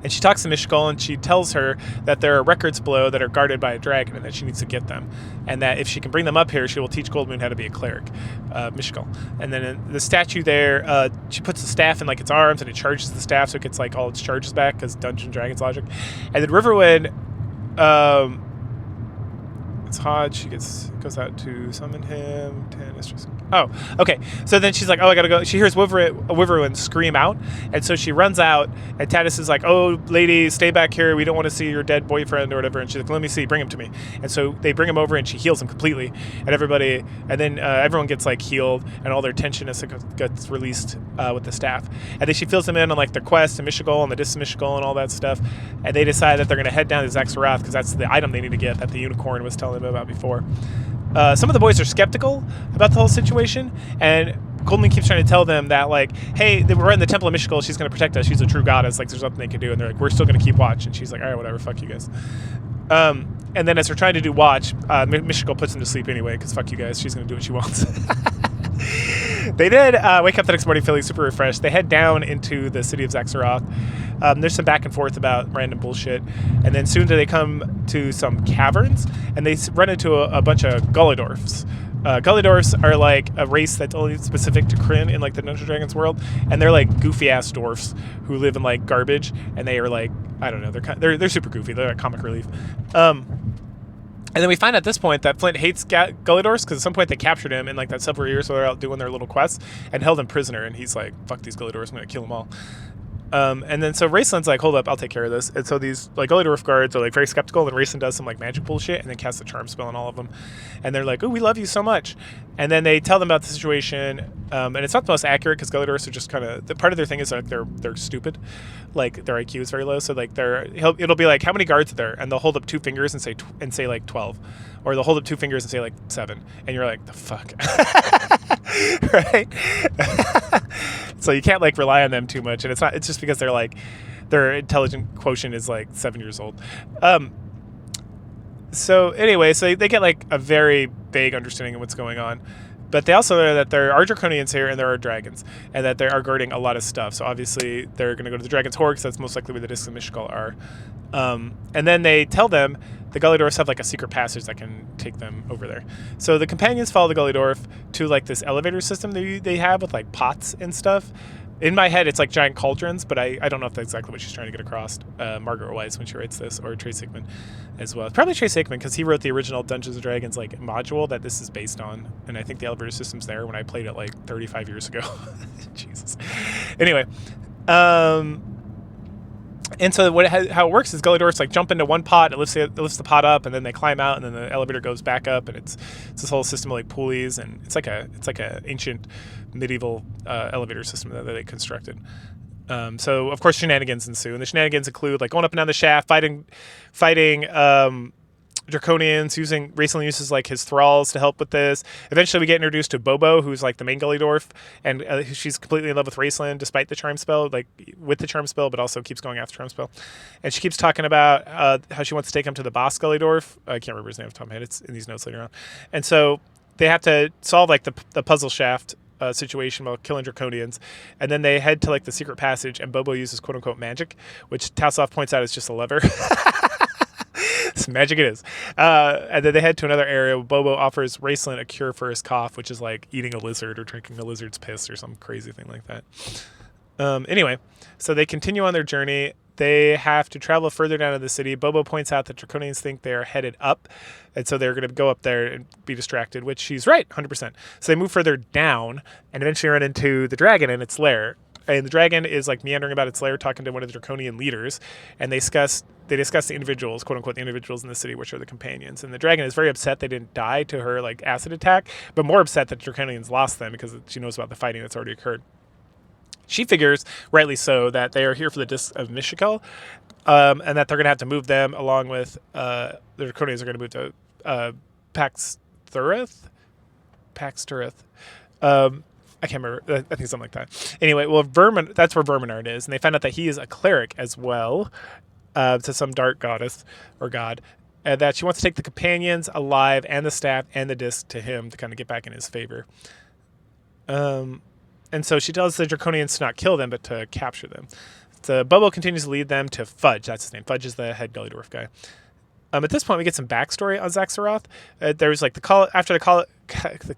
And she talks to Mishikal, and she tells her that there are records below that are guarded by a dragon, and that she needs to get them. And that if she can bring them up here, she will teach Gold Moon how to be a cleric, Mishikal. And then in the statue there, she puts the staff in like its arms, and it charges the staff, so it gets like all its charges back, because Dungeon Dragons logic. And then Riverwind, it's hot. She goes out to summon him. Oh, okay. So then she's like, oh, I gotta go. She hears Wyvern scream out, and so she runs out, and Tatis is like, oh, lady, stay back here. We don't want to see your dead boyfriend or whatever. And she's like, let me see. Bring him to me. And so they bring him over, and she heals him completely. And then everyone gets like healed, and all their tension gets released with the staff. And then she fills them in on like their quest and Mishikal and the distant Mishikal and all that stuff. And they decide that they're going to head down to Zaxxarath because that's the item they need to get that the unicorn was telling them about before. Some of the boys are skeptical about the whole situation, and Gold Moon keeps trying to tell them that, like, hey, we're in the Temple of Mishikal, she's going to protect us, she's a true goddess, like, there's nothing they can do, and they're like, we're still going to keep watch, and she's like, all right, whatever, fuck you guys. And then as they're trying to do watch, Mishikal puts them to sleep anyway, because fuck you guys, she's going to do what she wants. They did wake up the next morning feeling super refreshed. They head down into the city of Zaxxarath. There's some back and forth about random bullshit. And then soon they come to some caverns, and they run into a bunch of Gullidorfs. Gullidorfs are like a race that's only specific to Kryn in like the Dungeons & Dragons world, and they're like goofy ass dwarfs who live in like garbage, and they are like, I don't know, they're super goofy. They're like comic relief. And then we find at this point that Flint hates Gullidorfs because at some point they captured him in like that several years where they're out doing their little quests and held him prisoner, and he's like, fuck these Gullidorfs, I'm gonna kill them all. And then so Raceland's like, hold up, I'll take care of this. And so these like Gullidorf guards are like very skeptical, and Raceland does some like magic bullshit and then casts a charm spell on all of them. And they're like, oh, we love you so much. And then they tell them about the situation, and it's not the most accurate because Gullidorfs are just kind of, part of their thing is like they're stupid, like their IQ is very low. So like it'll be like, how many guards are there? And they'll hold up two fingers and say like 12, or they'll hold up two fingers and say like 7, and you're like, the fuck, right? So you can't like rely on them too much, and it's just because they're like, their intelligent quotient is like 7 years old. So anyway, so they get like a very vague understanding of what's going on. But they also know that there are draconians here and there are dragons, and that they are guarding a lot of stuff. So obviously they're going to go to the dragon's hoard because that's most likely where the discs of Mishkal are. And then they tell them the Gullydorfs have like a secret passage that can take them over there. So the companions follow the Gullydorf to like this elevator system they have with like pots and stuff. In my head, it's like giant cauldrons, but I don't know if that's exactly what she's trying to get across. Margaret Wise, when she writes this, or Trace Hickman as well. Probably Trace Hickman, because he wrote the original Dungeons & Dragons like module that this is based on. And I think the elevator system's there when I played it like 35 years ago. Jesus. Anyway. And so how it works is Gullydorfs like jump into one pot, it lifts the pot up, and then they climb out, and then the elevator goes back up, and it's this whole system of like pulleys, and it's like a ancient medieval elevator system that they constructed. So of course shenanigans ensue, and the shenanigans include like going up and down the shaft, fighting draconians, Raistlin uses like his thralls to help with this. Eventually we get introduced to Bobo, who's like the main Gullydorf, and she's completely in love with Raistlin despite the charm spell, like with the charm spell, but also keeps going after the charm spell. And she keeps talking about how she wants to take him to the boss Gullydorf. I can't remember his name off the top of my head. It's in these notes later on. And so they have to solve like the puzzle shaft situation while killing draconians, and then they head to like the secret passage, and Bobo uses quote unquote magic, which Tassoff points out is just a lever. It's magic it is. And then they head to another area where Bobo offers Raistlin a cure for his cough, which is like eating a lizard or drinking a lizard's piss or some crazy thing like that. Anyway, so they continue on their journey. They have to travel further down to the city. Bobo points out that draconians think they are headed up, and so they're going to go up there and be distracted, which she's right, 100%. So they move further down and eventually run into the dragon in its lair. And the dragon is like meandering about its lair, talking to one of the draconian leaders, and they discuss the individuals, quote unquote, the individuals in the city, which are the companions. And the dragon is very upset they didn't die to her like acid attack, but more upset that the draconians lost them because she knows about the fighting that's already occurred. She figures, rightly so, that they are here for the discs of Mishkal, and that they're going to have to move them along with the draconians are going to move to Paxtureth. I can't remember. I think something like that. Anyway, well, that's where Verminard is, and they find out that he is a cleric as well, to some dark goddess or god, and that she wants to take the companions alive and the staff and the disc to him to kind of get back in his favor. And so she tells the draconians to not kill them, but to capture them. So Bobo continues to lead them to Fudge. That's his name. Fudge is the head Gullydorf guy. At this point, we get some backstory on Zaxaroth. There's like after the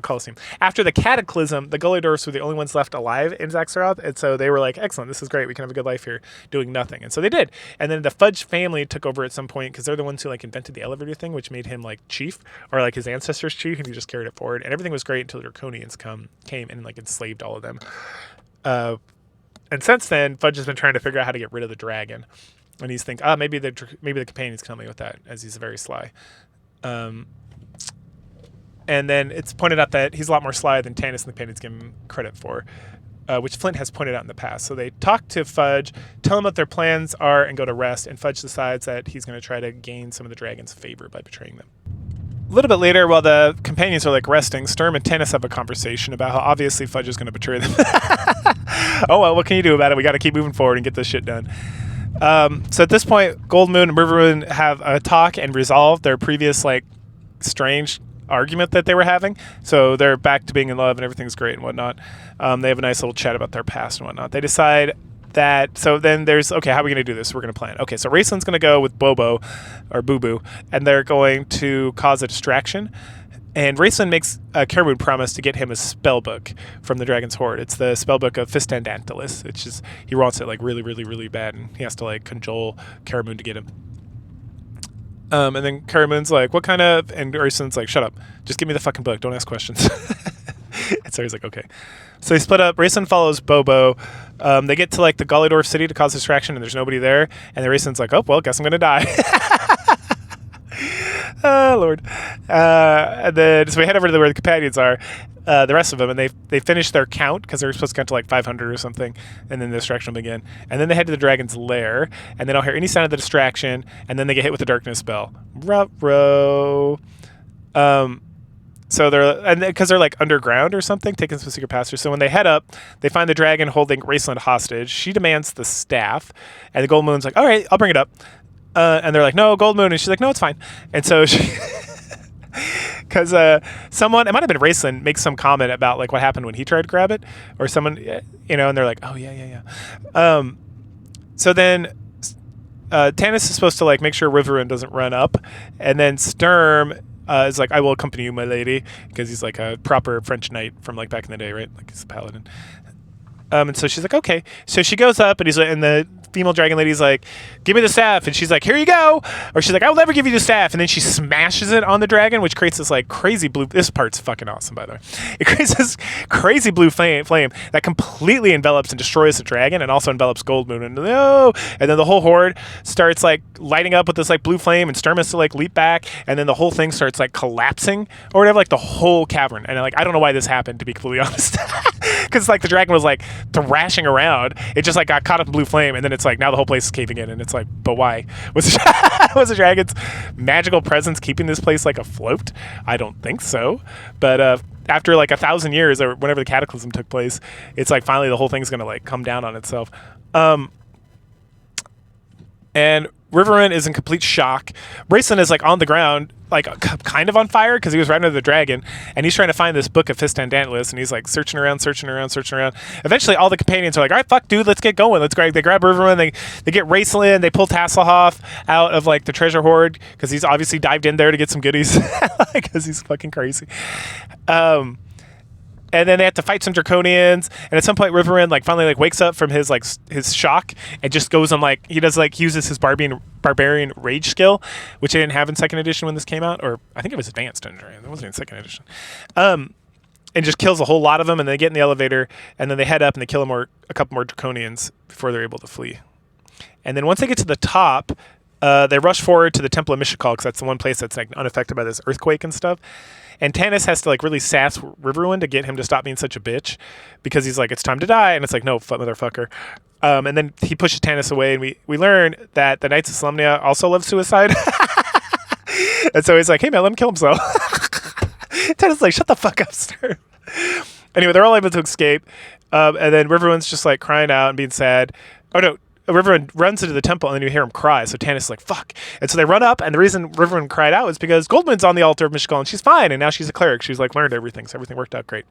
Colosseum. After the Cataclysm, the Gullydorfs were the only ones left alive in Zaxaroth, and so they were like, excellent, this is great, we can have a good life here doing nothing. And so they did. And then the Fudge family took over at some point because they're the ones who like invented the elevator thing, which made him like chief, or like his ancestors chief, and he just carried it forward. And everything was great until the Draconians came and like enslaved all of them. And since then, Fudge has been trying to figure out how to get rid of the dragon. And he's thinking, maybe the companions can help me with that, as he's very sly. And then it's pointed out that he's a lot more sly than Tanis and the companions give him credit for, which Flint has pointed out in the past. So they talk to Fudge, tell him what their plans are, and go to rest. And Fudge decides that he's going to try to gain some of the dragon's favor by betraying them. A little bit later, while the companions are like resting, Sturm and Tanis have a conversation about how obviously Fudge is going to betray them. Oh well, what can you do about it? We got to keep moving forward and get this shit done. So at this point, Goldmoon and Rivermoon have a talk and resolve their previous like strange argument that they were having. So they're back to being in love and everything's great and whatnot. They have a nice little chat about their past and whatnot. They decide that, so then there's, okay, how are we going to do this? We're going to plan. Okay, so Raistlin's going to go with Bobo, or Boo Boo, and they're going to cause a distraction. And Raistlin makes Karamoon promise to get him a spell book from the Dragon's Hoard. It's the spell book of Fistandantilus, which is, he wants it like really, really, really bad, and he has to like cajole Karamoon to get him. And then Karamoon's like, what kind of, and Raistlin's like, shut up, just give me the fucking book, don't ask questions. And so he's like, okay. So they split up. Raistlin follows Bobo. They get to like the Gullydorf city to cause distraction, and there's nobody there. And then Raistlin's like, oh, well, guess I'm going to die. Oh, Lord. And then, so we head over to where the companions are, the rest of them, and they finish their count, because they're supposed to count to like 500 or something, and then the distraction will begin. And then they head to the dragon's lair, and they don't hear any sound of the distraction, and then they get hit with the darkness spell. Ruh-roh. So because they're like underground or something, taking some secret passage. So when they head up, they find the dragon holding Raistlin hostage. She demands the staff, and the Gold Moon's like, all right, I'll bring it up. And they're like, no, Gold Moon. And she's like, no, it's fine. And so because someone, it might have been Raceland, makes some comment about like what happened when he tried to grab it, or someone, and they're like, oh yeah. So then Tanis is supposed to like make sure Riverwind doesn't run up, and then Sturm is like, I will accompany you, my lady, because he's like a proper French knight from like back in the day, right? Like he's a paladin. And so she's like, okay. So she goes up, and he's like, and the female dragon lady's like, give me the staff. And she's like, here you go. Or she's like, I will never give you the staff. And then she smashes it on the dragon, which creates this like crazy blue. This part's fucking awesome, by the way. It creates this crazy blue flame that completely envelops and destroys the dragon, and also envelops Goldmoon. And and then the whole horde starts like lighting up with this like blue flame, and Sturm has to like leap back, and then the whole thing starts like collapsing or whatever, like the whole cavern. And like, I don't know why this happened, to be completely honest, because like the dragon was like thrashing around. It just like got caught up in blue flame, and then it's like now the whole place is caving in, and it's like, but why? Was the dragon's magical presence keeping this place like afloat? I don't think so. But after like 1,000 years, or whenever the cataclysm took place, it's like finally the whole thing's gonna like come down on itself. And Riverwind is in complete shock. Raceland is like on the ground, like kind of on fire because he was riding under the dragon, and he's trying to find this book of Fistandantilus, and he's like searching around. Eventually, all the companions are like, all right, fuck, dude, let's get going. They grab Riverwind, they get Raceland, they pull Tasselhoff out of like the treasure hoard because he's obviously dived in there to get some goodies because he's fucking crazy. And then they have to fight some draconians, and at some point Riverwind like finally like wakes up from his like his shock and just goes on like he uses his barbarian rage skill, which they didn't have in second edition when this came out, or I think it was advanced in it wasn't in second edition. And just kills a whole lot of them, and they get in the elevator, and then they head up and they kill a couple more draconians before they're able to flee. And then once they get to the top, they rush forward to the Temple of Mishakal, because that's the one place that's like unaffected by this earthquake and stuff. And Tanis has to like really sass Riverwind to get him to stop being such a bitch, because he's like, it's time to die, and it's like, no, motherfucker. And then he pushes Tanis away, and we learn that the Knights of Solemnia also love suicide. And so he's like, hey man, let him kill himself. Tanis like, shut the fuck up, Sturm. Anyway, they're all able to escape, and then Riverwind's just like crying out and being sad. Oh no, Riverwind runs into the temple, and then you hear him cry. So Tanis is like, fuck. And so they run up, and the reason Riverwind cried out is because Goldmoon's on the altar of Mishakal, and she's fine, and now she's a cleric. She's like learned everything, so everything worked out great.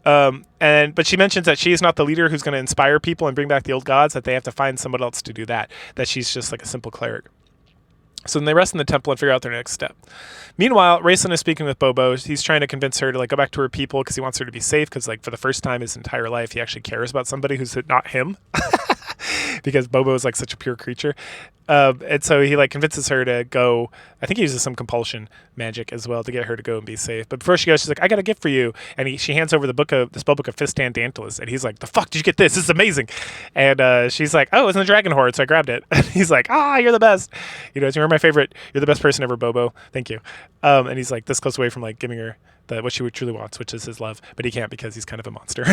But she mentions that she is not the leader who's going to inspire people and bring back the old gods, that they have to find someone else to do that she's just like a simple cleric. So then they rest in the temple and figure out their next step. Meanwhile, Raceland is speaking with Bobo. He's trying to convince her to like go back to her people because he wants her to be safe, because like for the first time in his entire life, he actually cares about somebody who's not him. Because Bobo is like such a pure creature. And so he like convinces her to go. I think he uses some compulsion magic as well to get her to go and be safe. But before she goes, she's like, I got a gift for you. And she hands over the spell book of Fistandantilus. And he's like, the fuck did you get this? This is amazing. And she's like, oh, it's in the Dragon Horde. So I grabbed it. And he's like, you're the best. You're my favorite. You're the best person ever, Bobo. Thank you. And he's like this close away from like giving her what she truly wants, which is his love. But he can't because he's kind of a monster.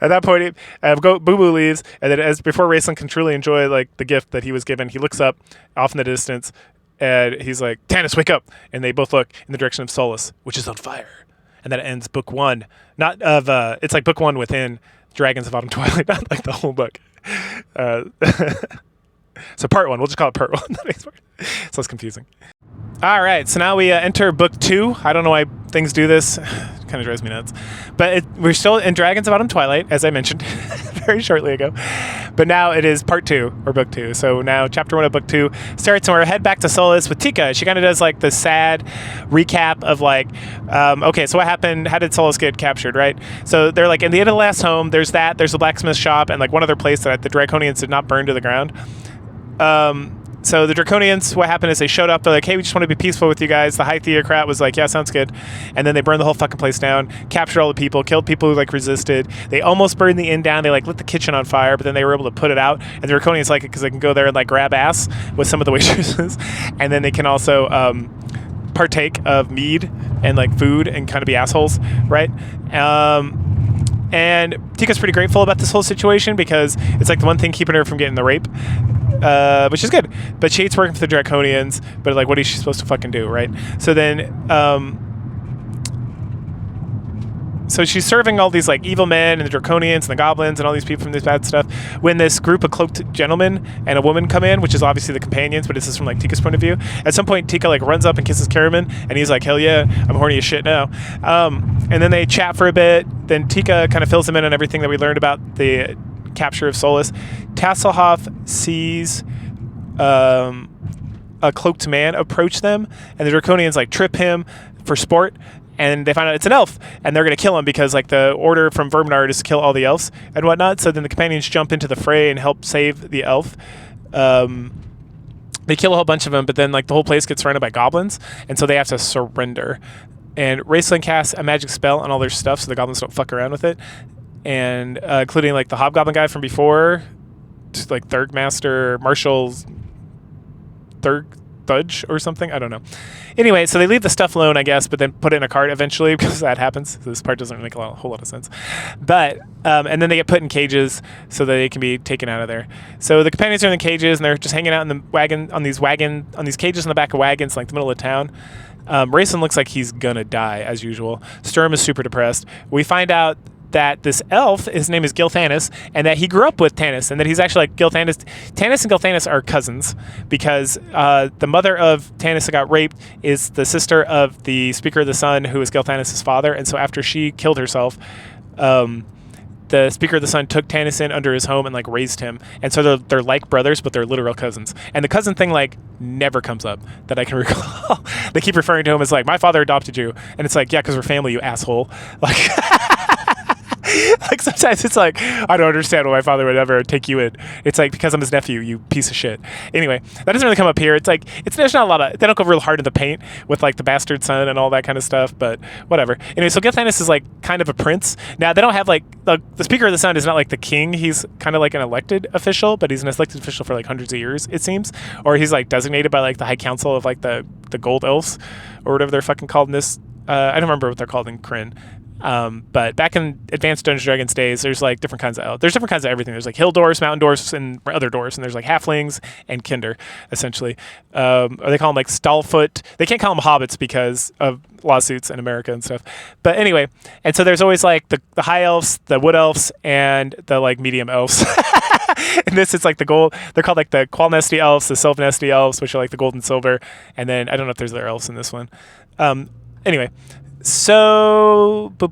At that point, Boo Boo leaves, and then before Raceland can truly enjoy like the gift that he was given, he looks up off in the distance, and he's like, Tanis, wake up! And they both look in the direction of Solus, which is on fire. And that ends book one. It's like book one within Dragons of Autumn Twilight, not like the whole book. So part one, we'll just call it part one. That makes more. It's less confusing. All right, so now we enter book two. I don't know why things do this. It kind of drives me nuts. But we're still in Dragons of Autumn Twilight, as I mentioned very shortly ago. But now it is part two, or book two. So now chapter one of book two starts, and we're head back to Solus with Tika. She kind of does like the sad recap of like, okay, so what happened? How did Solus get captured, right? So they're like, in the end of the last home, there's a blacksmith shop, and like one other place that the Draconians did not burn to the ground. So the Draconians, what happened is they showed up. They're like, hey, we just want to be peaceful with you guys. The High Theocrat was like, yeah, sounds good. And then they burned the whole fucking place down, captured all the people, killed people who like resisted. They almost burned the inn down. They like lit the kitchen on fire, but then they were able to put it out. And the Draconians like it because they can go there and like grab ass with some of the waitresses. And then they can also partake of mead and like food and kind of be assholes, right? And Tika's pretty grateful about this whole situation because it's like the one thing keeping her from getting the rape. Which is good, but she hates working for the Draconians. But like, what is she supposed to fucking do, right? So then, so she's serving all these like evil men and the draconians and the goblins and all these people from this bad stuff when this group of cloaked gentlemen and a woman come in, which is obviously the companions, but this is from like Tika's point of view. At some point Tika like runs up and kisses Karaman, and he's like, hell yeah, I'm horny as shit now. And then they chat for a bit. Then Tika kind of fills him in on everything that we learned about the capture of Solus. Tasselhoff sees a cloaked man approach them, and the draconians like trip him for sport, and they find out it's an elf, and they're going to kill him because like the order from Verminard is to kill all the elves and whatnot. So then the companions jump into the fray and help save the elf. They kill a whole bunch of them, but then like the whole place gets surrounded by goblins, and so they have to surrender. And Raceland casts a magic spell on all their stuff so the goblins don't fuck around with it, and including like the hobgoblin guy from before, just like Thurgmaster Marshall's Thudge or something, I don't know. Anyway, so they leave the stuff alone, I guess, but then put it in a cart eventually because that happens. So this part doesn't make a whole lot of sense. But and then they get put in cages so that they can be taken out of there. So the companions are in the cages, and they're just hanging out in the wagon on these cages in the back of wagons, like the middle of town. Rayson looks like he's gonna die as usual. Sturm is super depressed. We find out that this elf, his name is Gilthanas, and that he grew up with Tanis, and that he's actually like Gilthanas. Tanis and Gilthanas are cousins because the mother of Tanis that got raped is the sister of the Speaker of the Sun, who is Gilthanas' father. And so after she killed herself, the Speaker of the Sun took Tanis in under his home and like raised him. And so they're like brothers, but they're literal cousins. And the cousin thing like never comes up that I can recall. They keep referring to him as like, my father adopted you, and it's like, yeah, because we're family, you asshole. Like. Like sometimes it's like, I don't understand why my father would ever take you in. It's like, because I'm his nephew, you piece of shit. Anyway, that doesn't really come up here. It's like, there's not a lot of, they don't go real hard in the paint with like the bastard son and all that kind of stuff, but whatever. Anyway, so Gilthanas is like kind of a prince. Now they don't have like, the Speaker of the Sun is not like the king. He's kind of like an elected official, but he's an elected official for like hundreds of years, it seems. Or he's like designated by like the High Council of like the Gold Elves or whatever they're fucking called in this. I don't remember what they're called in Kryn. But back in Advanced Dungeons & Dragons days, there's like different kinds of there's different kinds of everything. There's like hill dwarfs, mountain dwarfs, and other dwarfs, and there's like halflings and kinder, essentially. Or they call them like stallfoot. They can't call them hobbits because of lawsuits in America and stuff. But anyway, and so there's always like the high elves, the wood elves, and the like medium elves. And this is like the gold. They're called like the Qualnesty elves, the Sylvanesty elves, which are like the gold and silver. And then I don't know if there's other elves in this one. Anyway. So, there's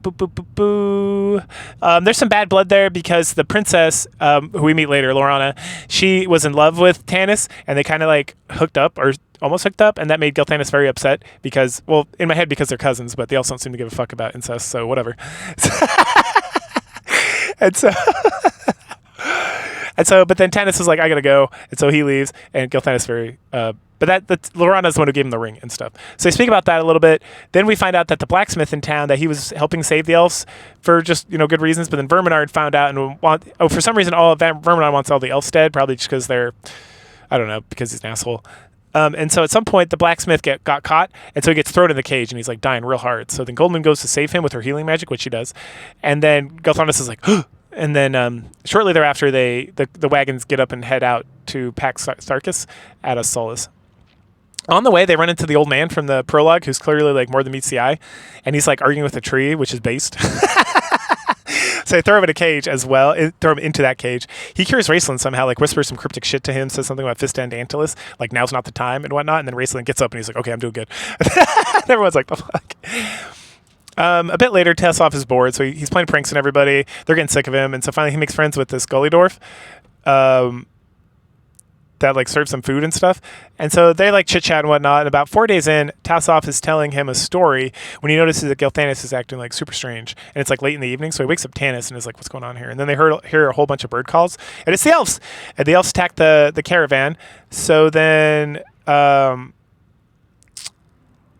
some bad blood there because the princess, who we meet later, Lorana, she was in love with Tanis, and they kind of like hooked up or almost hooked up, and that made Gilthanas very upset because, well, in my head because they're cousins, but they also don't seem to give a fuck about incest, so whatever. And so... but then Tanis was like, I gotta go. And so he leaves, and Gilthanas very, but that's Lorana's the one who gave him the ring and stuff. So they speak about that a little bit. Then we find out that the blacksmith in town, that he was helping save the elves for just, good reasons. But then Verminard found out and for some reason, Verminard wants all the elves dead, probably just because they're, I don't know, because he's an asshole. And so at some point, the blacksmith got caught, and so he gets thrown in the cage, and he's like dying real hard. So then Goldman goes to save him with her healing magic, which she does. And then Gilthanas is like, and then shortly thereafter, the wagons get up and head out to Pax Sarkis at a Solus. On the way, they run into the old man from the prologue, who's clearly like more than meets the eye, and he's like arguing with a tree, which is based. So they throw him in a cage as well, throw him into that cage. He cures Raceland somehow, like whispers some cryptic shit to him, says something about Fist and Antilus, like now's not the time and whatnot, and then Raceland gets up and he's like, okay, I'm doing good. And everyone's like, the fuck? A bit later, Tessoff is bored, so he's playing pranks on everybody. They're getting sick of him, and so finally he makes friends with this Gully Dwarf that like serves some food and stuff. And so they like chit chat and whatnot. And about 4 days in, Tassoff is telling him a story when he notices that Gilthanas is acting like super strange. And it's like late in the evening, so he wakes up Tanis and is like, what's going on here? And then they hear a whole bunch of bird calls, and it's the elves. And the elves attack the caravan. So then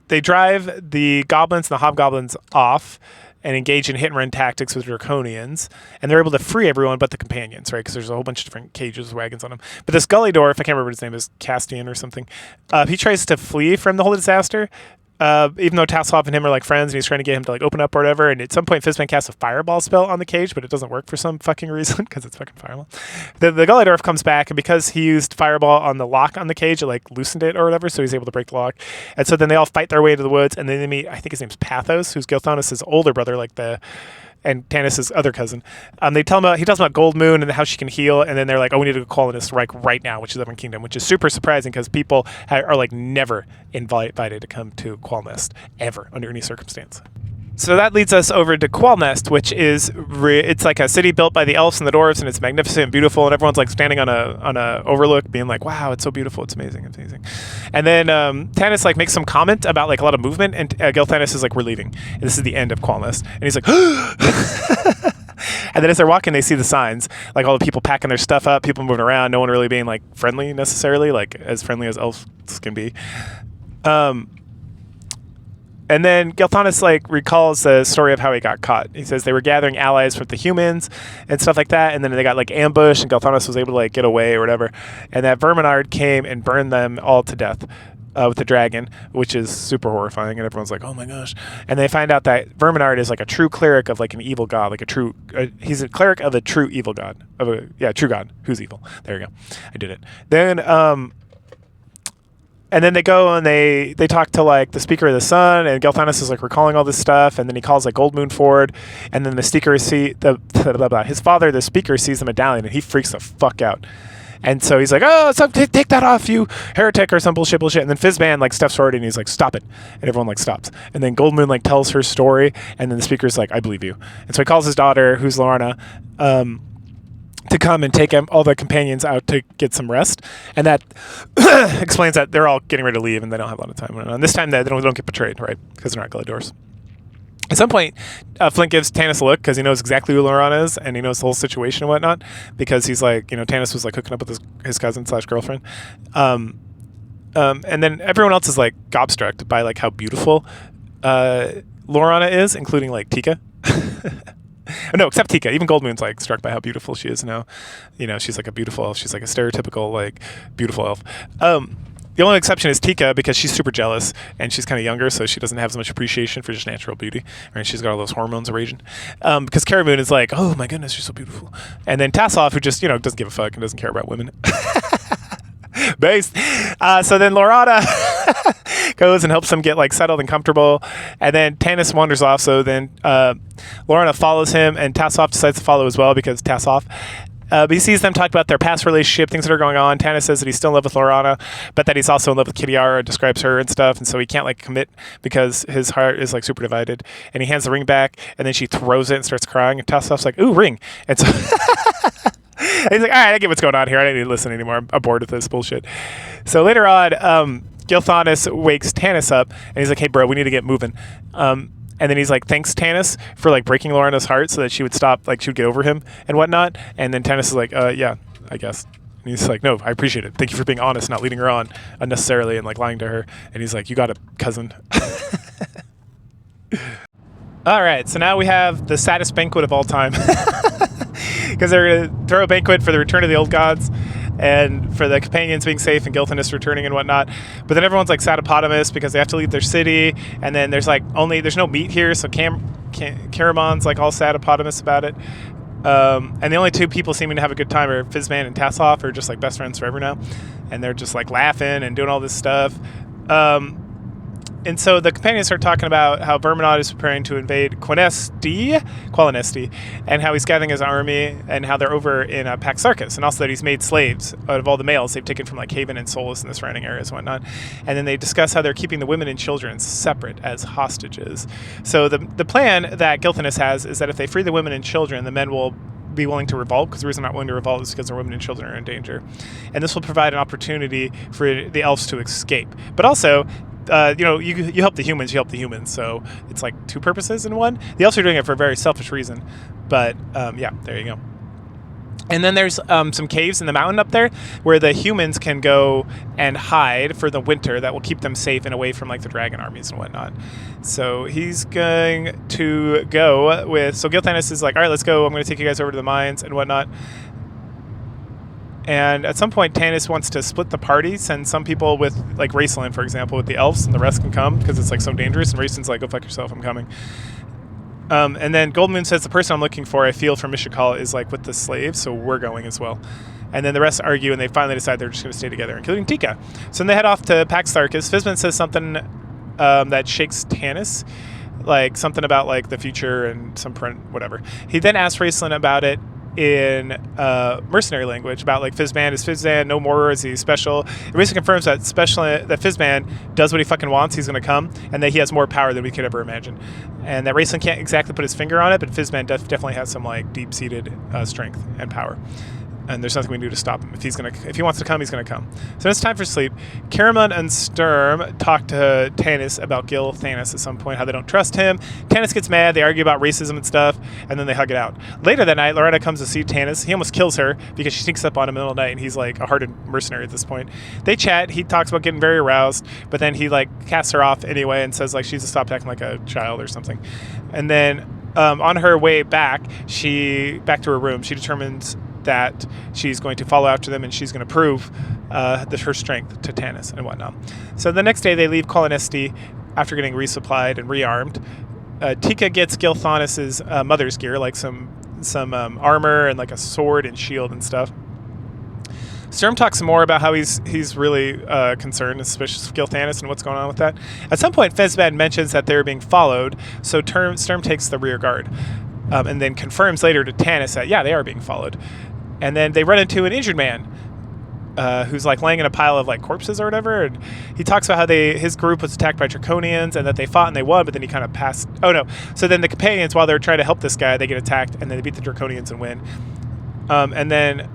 they drive the goblins and the hobgoblins off and engage in hit-and-run tactics with draconians, and they're able to free everyone but the companions, right? Because there's a whole bunch of different cages with wagons on them. But this Gully Dwarf, I can't remember what his name is, Castian or something, he tries to flee from the whole disaster, even though Tasselhoff and him are like friends, and he's trying to get him to like open up or whatever. And at some point, Fizzman casts a fireball spell on the cage, but it doesn't work for some fucking reason because it's fucking fireball. The Gully Dwarf comes back, and because he used fireball on the lock on the cage, it like loosened it or whatever, so he's able to break the lock. And so then they all fight their way into the woods, and then they meet, I think his name's Pathos, who's Gilthanos' older brother, and Tanis' other cousin. He tells them about Gold Moon and how she can heal, and then they're like, oh, we need to go call this right now, which is up in Kingdom, which is super surprising because people are like never invited to come to Qualnest, ever, under any circumstance. So that leads us over to Qualnest, which is it's like a city built by the elves and the dwarves, and it's magnificent and beautiful, and everyone's like standing on a overlook, being like, "Wow, it's so beautiful, it's amazing, it's amazing." And then Tanis like makes some comment about like a lot of movement, and Gilthanos is like, "We're leaving. And this is the end of Qualnest," and he's like, and then as they're walking, they see the signs, like all the people packing their stuff up, people moving around, no one really being like friendly necessarily, like as friendly as elves can be. And then Gilthanos like recalls the story of how he got caught. He says they were gathering allies with the humans and stuff like that, and then they got like ambushed, and Gilthanos was able to like get away or whatever. And that Verminard came and burned them all to death with the dragon, which is super horrifying. And everyone's like, "Oh my gosh!" And they find out that Verminard is like a true cleric of like an evil god, like he's a cleric of a true evil god, true god who's evil. There you go, I did it. Then and then they go and they talk to like the Speaker of the Sun, and Gilthanos is like recalling all this stuff, and then he calls like Gold Moon forward, and then the Speaker his father, the Speaker, sees the medallion, and he freaks the fuck out. And so he's like, "Oh, take that off, you heretic," or some bullshit. And then Fizzman like steps forward and he's like, "Stop it!" And everyone like stops. And then Gold Moon like tells her story, and then the Speaker's like, "I believe you." And so he calls his daughter, who's Lorna, to come and take all the companions out to get some rest, and that explains that they're all getting ready to leave and they don't have a lot of time. And this time they don't get betrayed, right? Because they're not Gully Dwarfs. At some point, Flint gives Tanis a look because he knows exactly who Lorana is, and he knows the whole situation and whatnot, because he's like, Tanis was like hooking up with his cousin / girlfriend. And then everyone else is like gobstruck by like how beautiful Lorana is, including like Tika. No, except Tika. Even Gold Moon's like struck by how beautiful she is now. She's like a beautiful elf. She's like a stereotypical like beautiful elf. The only exception is Tika, because she's super jealous and she's kind of younger, so she doesn't have as much appreciation for just natural beauty. Right? She's got all those hormones raging. Because Caramoon is like, "Oh my goodness, you're so beautiful." And then Tasselhoff, who just doesn't give a fuck and doesn't care about women. Based. So then Lorana goes and helps them get like settled and comfortable, and then Tanis wanders off. So then Lorana follows him, and Tasselhoff decides to follow as well because Tasselhoff. But he sees them talk about their past relationship, things that are going on. Tanis says that he's still in love with Lorana, but that he's also in love with Kitiara, describes her and stuff, and so he can't like commit because his heart is like super divided. And he hands the ring back, and then she throws it and starts crying, and Tasselhoff's like, "Ooh, ring!" And so he's like, "All right, I get what's going on here. I don't need to listen anymore. I'm bored with this bullshit." So later on, Gilthanos wakes Tanis up, and he's like, "Hey, bro, we need to get moving." And then he's like, "Thanks, Tanis, for like breaking Lorana's heart so that she would stop, like she would get over him and whatnot." And then Tanis is like, "Yeah, I guess." And he's like, "No, I appreciate it. Thank you for being honest, not leading her on unnecessarily and like lying to her." And he's like, "You got it, cousin." All right, so now we have the saddest banquet of all time. Because they're going to throw a banquet for the return of the old gods and for the companions being safe and Gilthanos returning and whatnot. But then everyone's like sadapotamous because they have to leave their city, and then there's no meat here, so Caramon's like all sadapotamous about it. And the only two people seeming to have a good time are Fizzman and Tasselhoff, are just like best friends forever now, and they're just like laughing and doing all this stuff. And so the companions start talking about how Verminard is preparing to invade Qualinesti, and how he's gathering his army, and how they're over in Paxarchus, and also that he's made slaves out of all the males they've taken from like Haven and Solus and the surrounding areas and whatnot. And then they discuss how they're keeping the women and children separate as hostages. So the plan that Gilthanos has is that if they free the women and children, the men will be willing to revolt, because the reason they're not willing to revolt is because their women and children are in danger. And this will provide an opportunity for the elves to escape. But also, you help the humans, so it's like two purposes in one. The elves are doing it for a very selfish reason, but yeah, there you go. And then there's some caves in the mountain up there where the humans can go and hide for the winter that will keep them safe and away from like the dragon armies and whatnot. So he's going to go with... So Gilthanos is like, "All right, let's go. I'm going to take you guys over to the mines and whatnot." And at some point, Tanis wants to split the party, send some people with, like Raceland, for example, with the elves, and the rest can come because it's like so dangerous. And Raceland's like, go fuck yourself, I'm coming. And then Goldmoon says the person I'm looking for, I feel from Mishakal, is like with the slaves, so we're going as well. And then the rest argue, and they finally decide they're just going to stay together, including Tika. So then they head off to Pax Tharkis. Fizban says something that shakes Tanis, like something about like the future and some whatever. He then asks Raceland about it in mercenary language, about like Fizban, is Fizban no more, is he special? It basically confirms that Fizban does what he fucking wants, he's going to come, and that he has more power than we could ever imagine. And that Raceland can't exactly put his finger on it, but Fizban definitely has some like deep-seated strength and power. And there's nothing we can do to stop him. If he wants to come, he's gonna come. So it's time for sleep. Caramon and Sturm talk to Tanis about Gil Thanos at some point, how they don't trust him. Tanis gets mad, they argue about racism and stuff, and then they hug it out. Later that night, Loretta comes to see Tanis. He almost kills her because she sneaks up on him in the middle of the night, and he's like a hardened mercenary at this point. They chat, he talks about getting very aroused, but then he like casts her off anyway and says like she's to stop acting like a child or something. And then on her way back to her room, she determines that she's going to follow after them and she's going to prove her strength to Tanis and whatnot. So the next day they leave Kolonesti after getting resupplied and rearmed. Tika gets Gil Thanos' mother's gear, like some armor and like a sword and shield and stuff. Sturm talks some more about how he's really concerned and suspicious of Gil Thanos and what's going on with that. At some point, Fezbad mentions that they're being followed, so Sturm takes the rear guard. And then confirms later to Tanis that, yeah, they are being followed. And then they run into an injured man who's like laying in a pile of like corpses or whatever. And he talks about how his group was attacked by Draconians and that they fought and they won, but then he kind of passed. Oh, no. So then the companions, while they're trying to help this guy, they get attacked and then they beat the Draconians and win. And then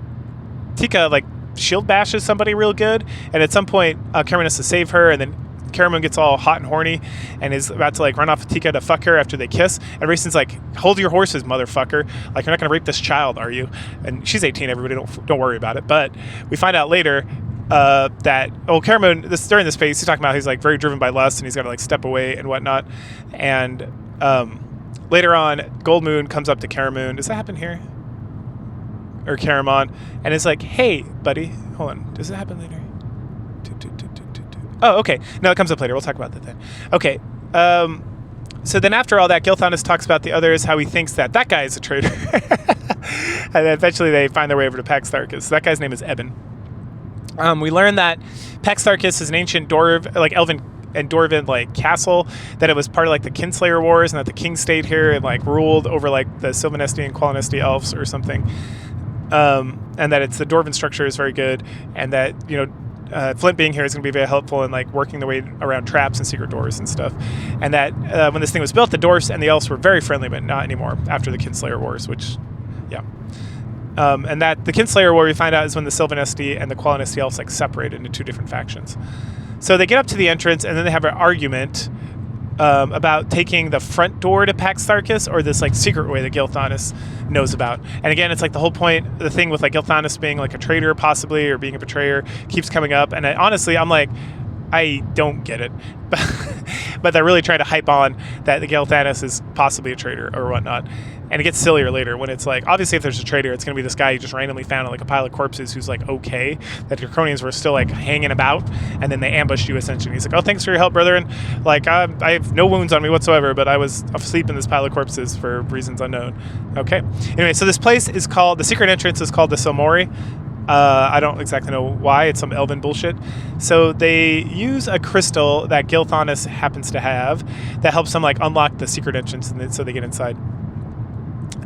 Tika like shield bashes somebody real good. And at some point, Cameron has to save her, and then Caramon gets all hot and horny and is about to like run off with Tika to fuck her after they kiss, and Raceland's like, hold your horses, motherfucker, like you're not gonna rape this child, are you? And she's 18, everybody, don't worry about it. But we find out later that Caramon, during this phase, he's talking about he's like very driven by lust and he's gotta like step away and whatnot. And later on, Goldmoon comes up to Caramon. Does that happen here? Or Caramon, and it's like, hey buddy, hold on, does it happen later? Oh, okay. No, it comes up later. We'll talk about that then. Okay. So then after all that, Gil Thanos talks about the others, how he thinks that guy is a traitor. And then eventually they find their way over to Pax Tharkis. That guy's name is Eben. We learn that Pax Tharkis is an ancient elven and Dwarven like castle, that it was part of like the Kinslayer Wars, and that the king stayed here and like ruled over like the Sylvanesti and Qualinesti elves or something. And that the Dwarven structure is very good, and that, Flint being here is going to be very helpful in like working their way around traps and secret doors and stuff. And that when this thing was built, the dwarfs and the elves were very friendly, but not anymore after the Kinslayer Wars, which, yeah. And that the Kinslayer War, we find out, is when the Sylvanesti and the Qualinesti elves like separated into two different factions. So they get up to the entrance, and then they have an argument about taking the front door to Pax Tharkis or this like secret way that Gil Thanos knows about. And again, it's like the whole point, the thing with like Gil Thanos being like a traitor possibly, or being a betrayer, keeps coming up. And honestly, I'm like, I don't get it. But they're really trying to hype on that the Gil Thanos is possibly a traitor or whatnot. And it gets sillier later when it's like, obviously if there's a traitor, it's going to be this guy you just randomly found in like a pile of corpses who's like, okay, that your Draconians were still like hanging about, and then they ambushed you essentially. He's like, oh, thanks for your help, brethren. Like, I have no wounds on me whatsoever, but I was asleep in this pile of corpses for reasons unknown. Okay. Anyway, so this place is called, the secret entrance is called the Silmori. I don't exactly know why. It's some elven bullshit. So they use a crystal that Gil Thanos happens to have that helps them like unlock the secret entrance, and so they get inside.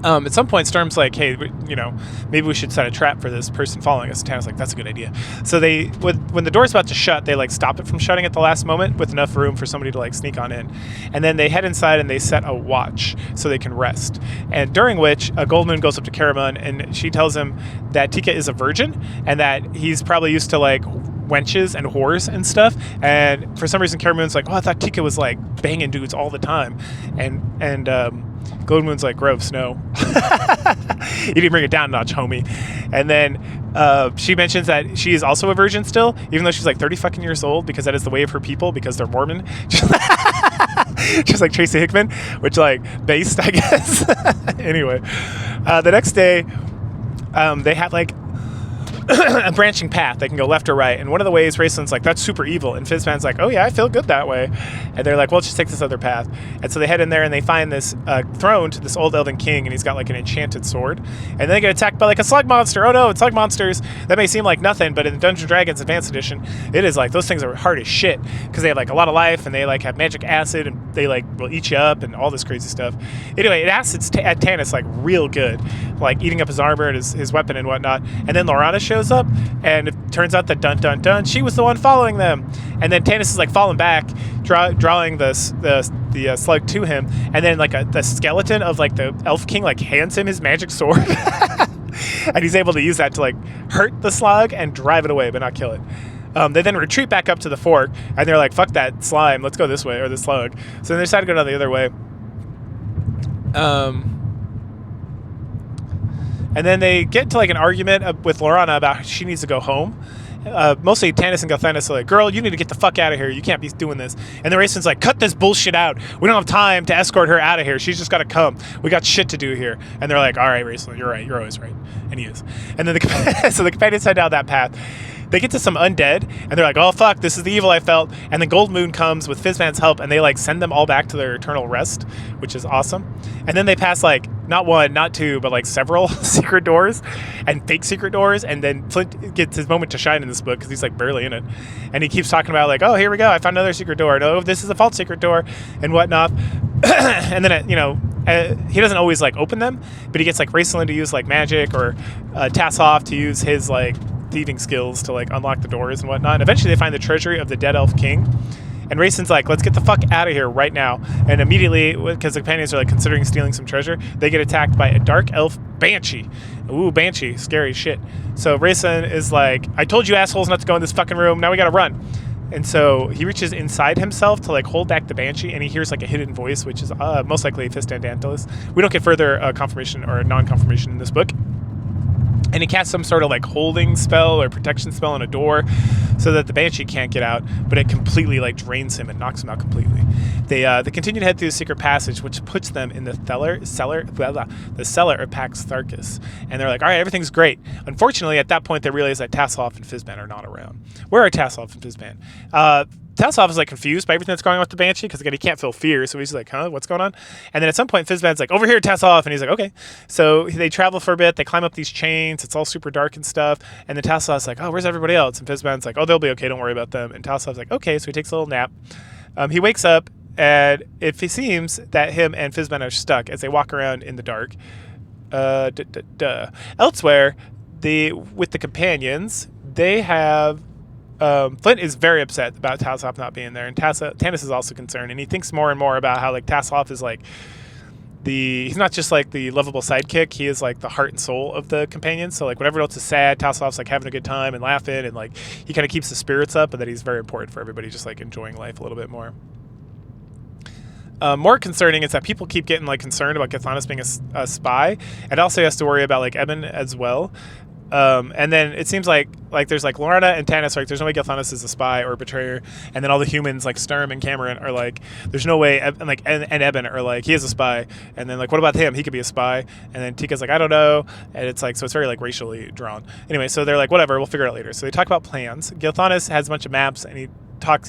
At some point, Storm's like, hey, maybe we should set a trap for this person following us. And Tana's like, that's a good idea. So when the door's about to shut, they like stop it from shutting at the last moment with enough room for somebody to like sneak on in. And then they head inside and they set a watch so they can rest. And during which, Goldmoon goes up to Caramon and she tells him that Tika is a virgin and that he's probably used to like wenches and whores and stuff. And for some reason, Caramoon's like, oh, I thought Tika was like banging dudes all the time. And Goldmoon's like, gross, no. You didn't bring it down a notch, homie. And then she mentions that she is also a virgin still, even though she's like 30 fucking years old, because that is the way of her people, because they're Mormon. Just like Tracy Hickman, which like based, I guess. Anyway, the next day, they had like a branching path. They can go left or right. And one of the ways, Raceland's like, that's super evil. And Fizban's like, oh yeah, I feel good that way. And they're like, well, let's just take this other path. And so they head in there and they find this throne to this old elven king, and he's got like an enchanted sword. And then they get attacked by like a slug monster. Oh no, it's slug monsters. That may seem like nothing, but in Dungeons & Dragons Advanced Edition, it is like, those things are hard as shit because they have like a lot of life, and they like have magic acid, and they like will eat you up and all this crazy stuff. Anyway, it acids at Tanis like real good, like eating up his armor and his weapon and whatnot. And then Lorana shows up, and it turns out that dun dun dun, she was the one following them. And then Tanis is like falling back, drawing the slug to him, and then like the skeleton of like the elf king like hands him his magic sword, and he's able to use that to like hurt the slug and drive it away, but not kill it. They then retreat back up to the fork, and they're like, fuck that slime, let's go this way, or the slug. So then they decide to go down the other way. And then they get into like an argument with Lorana about she needs to go home. Mostly Tanis and Galthanis are like, girl, you need to get the fuck out of here. You can't be doing this. And the Racen's like, cut this bullshit out. We don't have time to escort her out of here. She's just got to come. We got shit to do here. And they're like, all right, Racen, you're right. You're always right. And he is. And then so the companions head down that path. They get to some undead, and they're like, oh, fuck, this is the evil I felt. And then Gold Moon comes with Fizban's help, and they, like, send them all back to their eternal rest, which is awesome. And then they pass, like, not one, not two, but, like, several secret doors and fake secret doors. And then Flint gets his moment to shine in this book because he's, like, barely in it. And he keeps talking about, like, oh, here we go. I found another secret door. No, this is a false secret door and whatnot. And then, he doesn't always, like, open them, but he gets, like, Raceland to use, like, magic, or Tassoff to use his, like, thieving skills to like unlock the doors and whatnot. And eventually they find the treasury of the dead elf king, and Racen's like, let's get the fuck out of here right now. And immediately, because the companions are like considering stealing some treasure, they get attacked by a dark elf banshee. Ooh, banshee, scary shit. So Racen is like, I told you assholes not to go in this fucking room, now we gotta run. And so he reaches inside himself to like hold back the banshee, and he hears like a hidden voice, which is most likely Fistandantilus. We don't get further confirmation or non-confirmation in this book. And he casts some sort of like holding spell or protection spell on a door so that the banshee can't get out, but it completely like drains him and knocks him out completely. They continue to head through the secret passage, which puts them in the cellar of Pax Tharkus. And they're like, all right, everything's great. Unfortunately, at that point, they realize that Tassoff and Fizban are not around. Where are Tassoff and Fizban? Tassoff is like confused by everything that's going on with the banshee because again he can't feel fear, so he's like, huh, what's going on? And then at some point Fizban's like, over here, Tassoff, and he's like, okay. So they travel for a bit, they climb up these chains, it's all super dark and stuff, and then Tassoff's like, oh, where's everybody else? And Fizban's like, oh, they'll be okay, don't worry about them. And Tassoff's like, okay. So he takes a little nap. He wakes up, and it seems that him and Fizban are stuck as they walk around in the dark. Elsewhere, with the companions, they have Flint is very upset about Tassoff not being there, and Tanis is also concerned, and he thinks more and more about how like Tassoff is like he's not just like the lovable sidekick, he is like the heart and soul of the companions. So like when everyone else is sad, Tassoff's like having a good time and laughing, and like he kind of keeps the spirits up, and that he's very important for everybody, just like enjoying life a little bit more. More concerning is that people keep getting like concerned about Galthanis being a spy, and also he has to worry about like Eben as well. And then it seems like there's like Lorana and Tanis are like, there's no way Galthanis is a spy or a betrayer, and then all the humans like Sturm and Cameron are like, there's no way, and like and Eben are like, he is a spy, and then like, what about him? He could be a spy. And then Tika's like, I don't know, and it's like, so it's very like racially drawn. Anyway, so they're like, whatever, we'll figure it out later. So they talk about plans. Galthanis has a bunch of maps, and he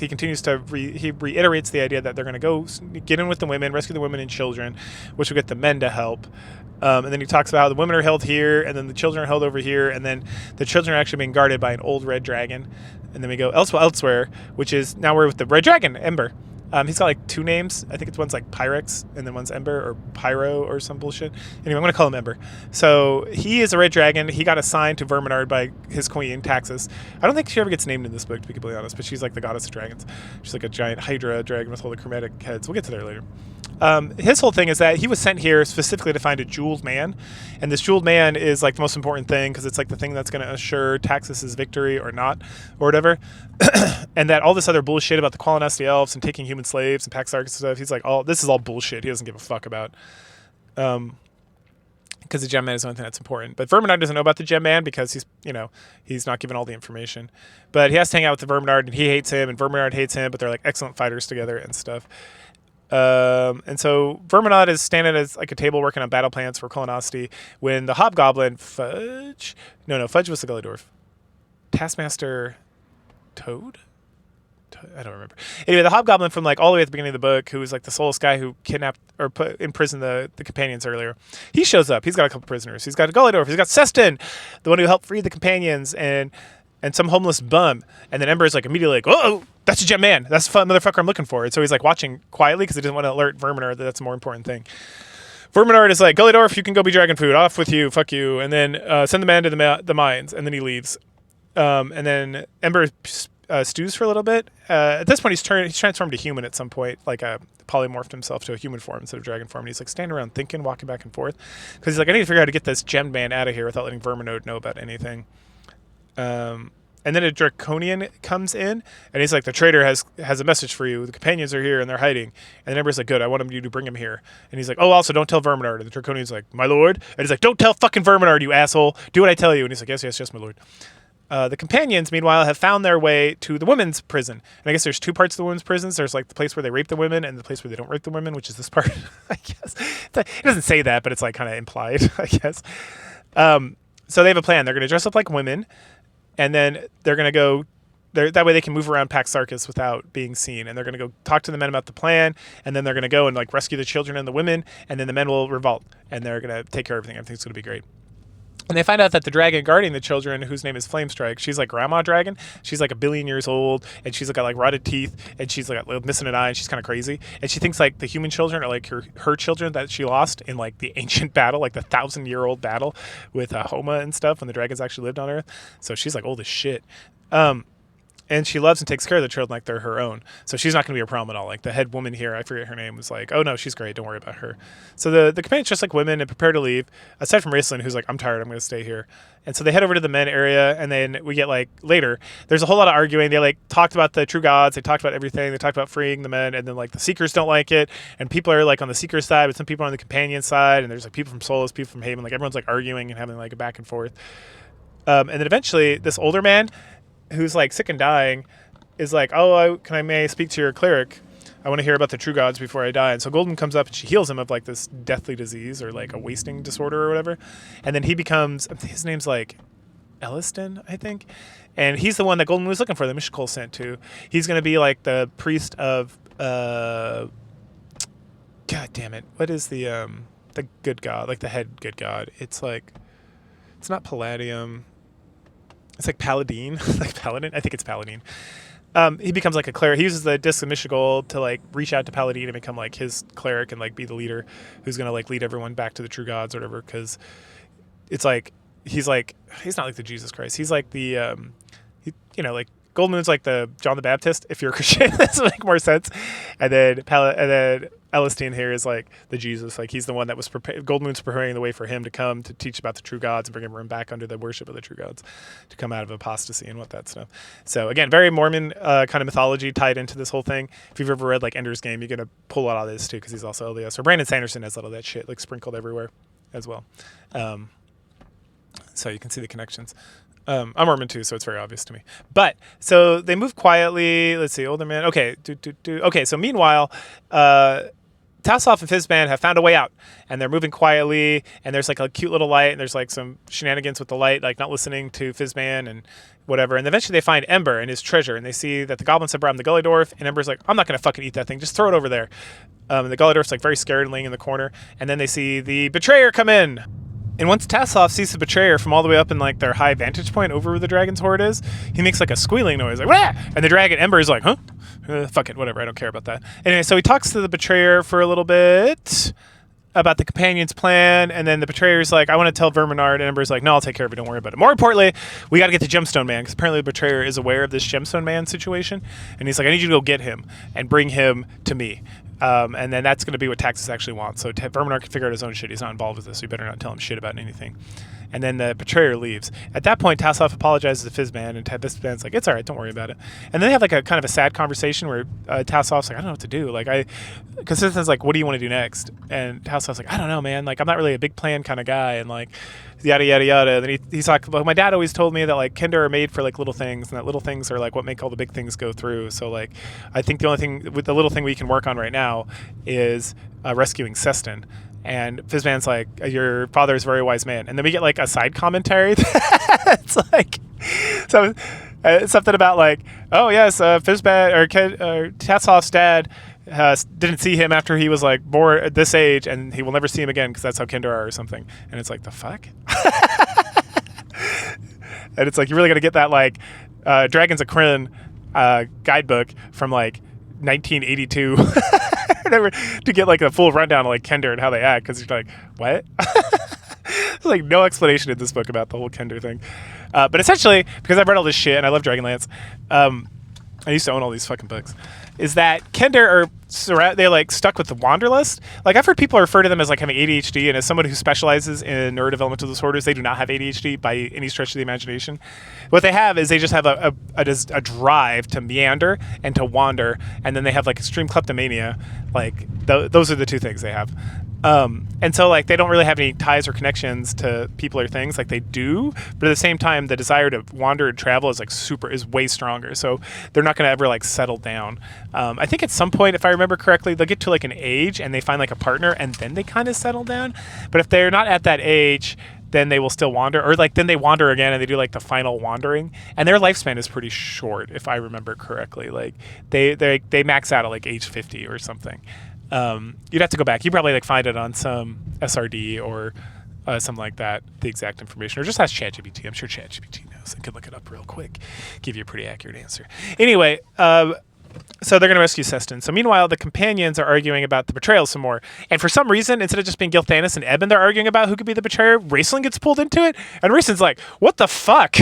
continues to he reiterates the idea that they're going to go get in with the women, rescue the women and children, which will get the men to help. And then he talks about how the women are held here, and then the children are held over here, and then the children are actually being guarded by an old red dragon. And then we go elsewhere, which is now we're with the red dragon, Ember. He's got like two names. I think it's one's like Pyrex, and then one's Ember or Pyro or some bullshit. Anyway, I'm going to call him Ember. So he is a red dragon. He got assigned to Verminard by his queen, Taxis. I don't think she ever gets named in this book, to be completely honest, but she's like the goddess of dragons. She's like a giant Hydra dragon with all the chromatic heads. We'll get to there later. His whole thing is that he was sent here specifically to find a jeweled man, and this jeweled man is like the most important thing because it's like the thing that's going to assure Taxis's victory or not, or whatever. And that all this other bullshit about the Qualinasti elves and taking human slaves and Pax Tharkus stuff, he's like, this is all bullshit. He doesn't give a fuck about. Because the gem man is the only thing that's important. But Verminard doesn't know about the gem man because he's not given all the information. But he has to hang out with the Verminard, and he hates him, and Verminard hates him, but they're like excellent fighters together and stuff. And so Verminard is standing at like a table working on battle plans for Qualinasti when the hobgoblin Fudge was the Gulladorf. Taskmaster Toad? I don't remember. Anyway, the hobgoblin from like all the way at the beginning of the book, who was like the soulless guy who kidnapped or put in prison the companions earlier, he shows up. He's got a couple prisoners. He's got a Gullidorf. He's got Seston, the one who helped free the companions, and some homeless bum. And then Ember is like immediately like, oh, that's a gem man. That's the motherfucker I'm looking for. And so he's like watching quietly because he doesn't want to alert Verminar that that's a more important thing. Verminar is like, Gullidorf, you can go be dragon food. Off with you. Fuck you. And then send the man to the mines. And then he leaves. And then Ember stews for a little bit. At this point, he's transformed to human at some point, like polymorphed himself to a human form instead of dragon form. And he's like standing around thinking, walking back and forth. Because he's like, I need to figure out how to get this gem man out of here without letting Verminode know about anything. And then a Draconian comes in, and he's like, the traitor has a message for you. The companions are here, and they're hiding. And the Ember's like, good, I want you to bring him here. And he's like, oh, also, don't tell Verminard. And the Draconian's like, my lord? And he's like, don't tell fucking Verminard, you asshole. Do what I tell you. And he's like, yes, my lord. The companions, meanwhile, have found their way to the women's prison. And I guess there's two parts of the women's prisons. There's like the place where they rape the women and the place where they don't rape the women, which is this part, I guess. It doesn't say that, but it's like kind of implied, I guess. So they have a plan. They're going to dress up like women, and then they're going to go... that way they can move around Pax Sarkis without being seen. And they're going to go talk to the men about the plan, and then they're going to go and like rescue the children and the women, and then the men will revolt, and they're going to take care of everything. Everything's going to be great. And they find out that the dragon guarding the children, whose name is Flamestrike, she's like Grandma Dragon. She's like 1 billion years old, and she's got like rotted teeth, and she's like missing an eye, and she's kind of crazy. And she thinks like the human children are like her children that she lost in like the ancient battle, like the 1,000-year-old battle with Homa and stuff when the dragons actually lived on Earth. So she's like old as shit. And she loves and takes care of the children like they're her own. So she's not going to be a problem at all. Like the head woman here, I forget her name, was like, oh no, she's great. Don't worry about her. So the companions just like women and prepare to leave, aside from Raceland, who's like, I'm tired. I'm going to stay here. And so they head over to the men area, and then we get like later, there's a whole lot of arguing. They like talked about the true gods. They talked about everything. They talked about freeing the men, and then like the Seekers don't like it. And people are like on the Seekers side, but some people are on the companion side. And there's like people from Solus, people from Haven. Like everyone's like arguing and having like a back and forth. And then eventually this older man who's like sick and dying is like, oh, may I speak to your cleric? I want to hear about the true gods before I die. And so Golden comes up and she heals him of like this deathly disease or like a wasting disorder or whatever. And then he becomes, his name's like Elliston, I think. And he's the one that Golden was looking for, that Mishkol sent to. He's going to be like the priest of, God damn it. What is the good god, like the head good god? It's like, it's not Palladium. It's like Paladin, like Paladin. I think it's Paladin. He becomes like a cleric. He uses the Disc of Mishkol to like reach out to Paladin and become like his cleric and like be the leader who's going to like lead everyone back to the true gods or whatever. Because it's like, he's not like the Jesus Christ. He's like the, like Golden Moon's like the John the Baptist. If you're a Christian, that's make more sense. And then Ellistin here is like the Jesus. Like he's the one that was Golden Moon's preparing the way for him to come to teach about the true gods and bring everyone back under the worship of the true gods, to come out of apostasy and what that stuff. So again, very Mormon kind of mythology tied into this whole thing. If you've ever read like Ender's Game, you're gonna pull a lot of this too, because he's also LDS. Or Brandon Sanderson has a lot of that shit like sprinkled everywhere as well. So you can see the connections. I'm Mormon too, so it's very obvious to me. But so they move quietly. Let's see, older man. Okay, Okay, so meanwhile, Tassoff and Fizban have found a way out, and they're moving quietly. And there's like a cute little light, and there's like some shenanigans with the light, like not listening to Fizban and whatever. And eventually they find Ember and his treasure, and they see that the goblins have brought him the Gullidorf. And Ember's like, I'm not gonna fucking eat that thing. Just throw it over there. And the Gullidorf's like very scared and laying in the corner. And then they see the betrayer come in. And once Tassoff sees the betrayer from all the way up in like their high vantage point over where the dragon's hoard is, he makes like a squealing noise, like Wah! And the dragon Ember is like, huh? Fuck it, whatever, I don't care about that. Anyway, so he talks to the betrayer for a little bit about the companion's plan, and then the betrayer's like, I want to tell Verminard, and Ember's like, no, I'll take care of it, don't worry about it. More importantly, we got to get the Gemstone Man, because apparently the betrayer is aware of this Gemstone Man situation, and he's like, I need you to go get him and bring him to me. And then that's going to be what Taxus actually wants. So Verminard can figure out his own shit. He's not involved with this, so you better not tell him shit about anything. And then the betrayer leaves. At that point, Tassoff apologizes to Fizban, and Fizban's like, it's all right, don't worry about it. And then they have like a kind of a sad conversation where Tassoff's like, I don't know what to do. Because Fizban's like, what do you want to do next? And Tassoff's like, I don't know, man. Like, I'm not really a big plan kind of guy. And like, yada, yada, yada. And then he's like, well, my dad always told me that like Kender are made for like little things, and that little things are like what make all the big things go through. So like, I think the only thing with the little thing we can work on right now is rescuing Seston. And Fizban's like, your father is a very wise man. And then we get like a side commentary It's like so something about like, oh yes, Fizban or Tassov's dad didn't see him after he was like born at this age, and he will never see him again because that's how kinder are or something. And it's like, the fuck. And it's like, you really got to get that like Dragons of Kryn guidebook from like 1982 whatever, to get like a full rundown of like Kender and how they act, because you're like, what? There's like no explanation in this book about the whole Kender thing. But essentially, because I've read all this shit and I love Dragonlance, I used to own all these fucking books, is that Kender they're like stuck with the wanderlust. Like, I've heard people refer to them as like having ADHD, and as someone who specializes in neurodevelopmental disorders, they do not have ADHD by any stretch of the imagination. What they have is they just have a drive to meander and to wander, and then they have like extreme kleptomania. Like those are the two things they have. And so like they don't really have any ties or connections to people or things. Like, they do, but at the same time, the desire to wander and travel is like is way stronger. So they're not going to ever like settle down. I think at some point, if I remember correctly, they'll get to like an age and they find like a partner, and then they kind of settle down. But if they're not at that age, then they will still wander, or like then they wander again and they do like the final wandering, and their lifespan is pretty short, if I remember correctly. Like they max out at like age 50 or something. You'd have to go back. You probably like find it on some SRD or something like that, the exact information, or just ask ChatGPT. I'm sure ChatGPT knows and can look it up real quick, give you a pretty accurate answer. Anyway, so they're going to rescue Seston. So meanwhile, the companions are arguing about the betrayal some more. And for some reason, instead of just being Gilthanas and Eben, they're arguing about who could be the betrayer. Raceland gets pulled into it, and Raceland's like, what the fuck?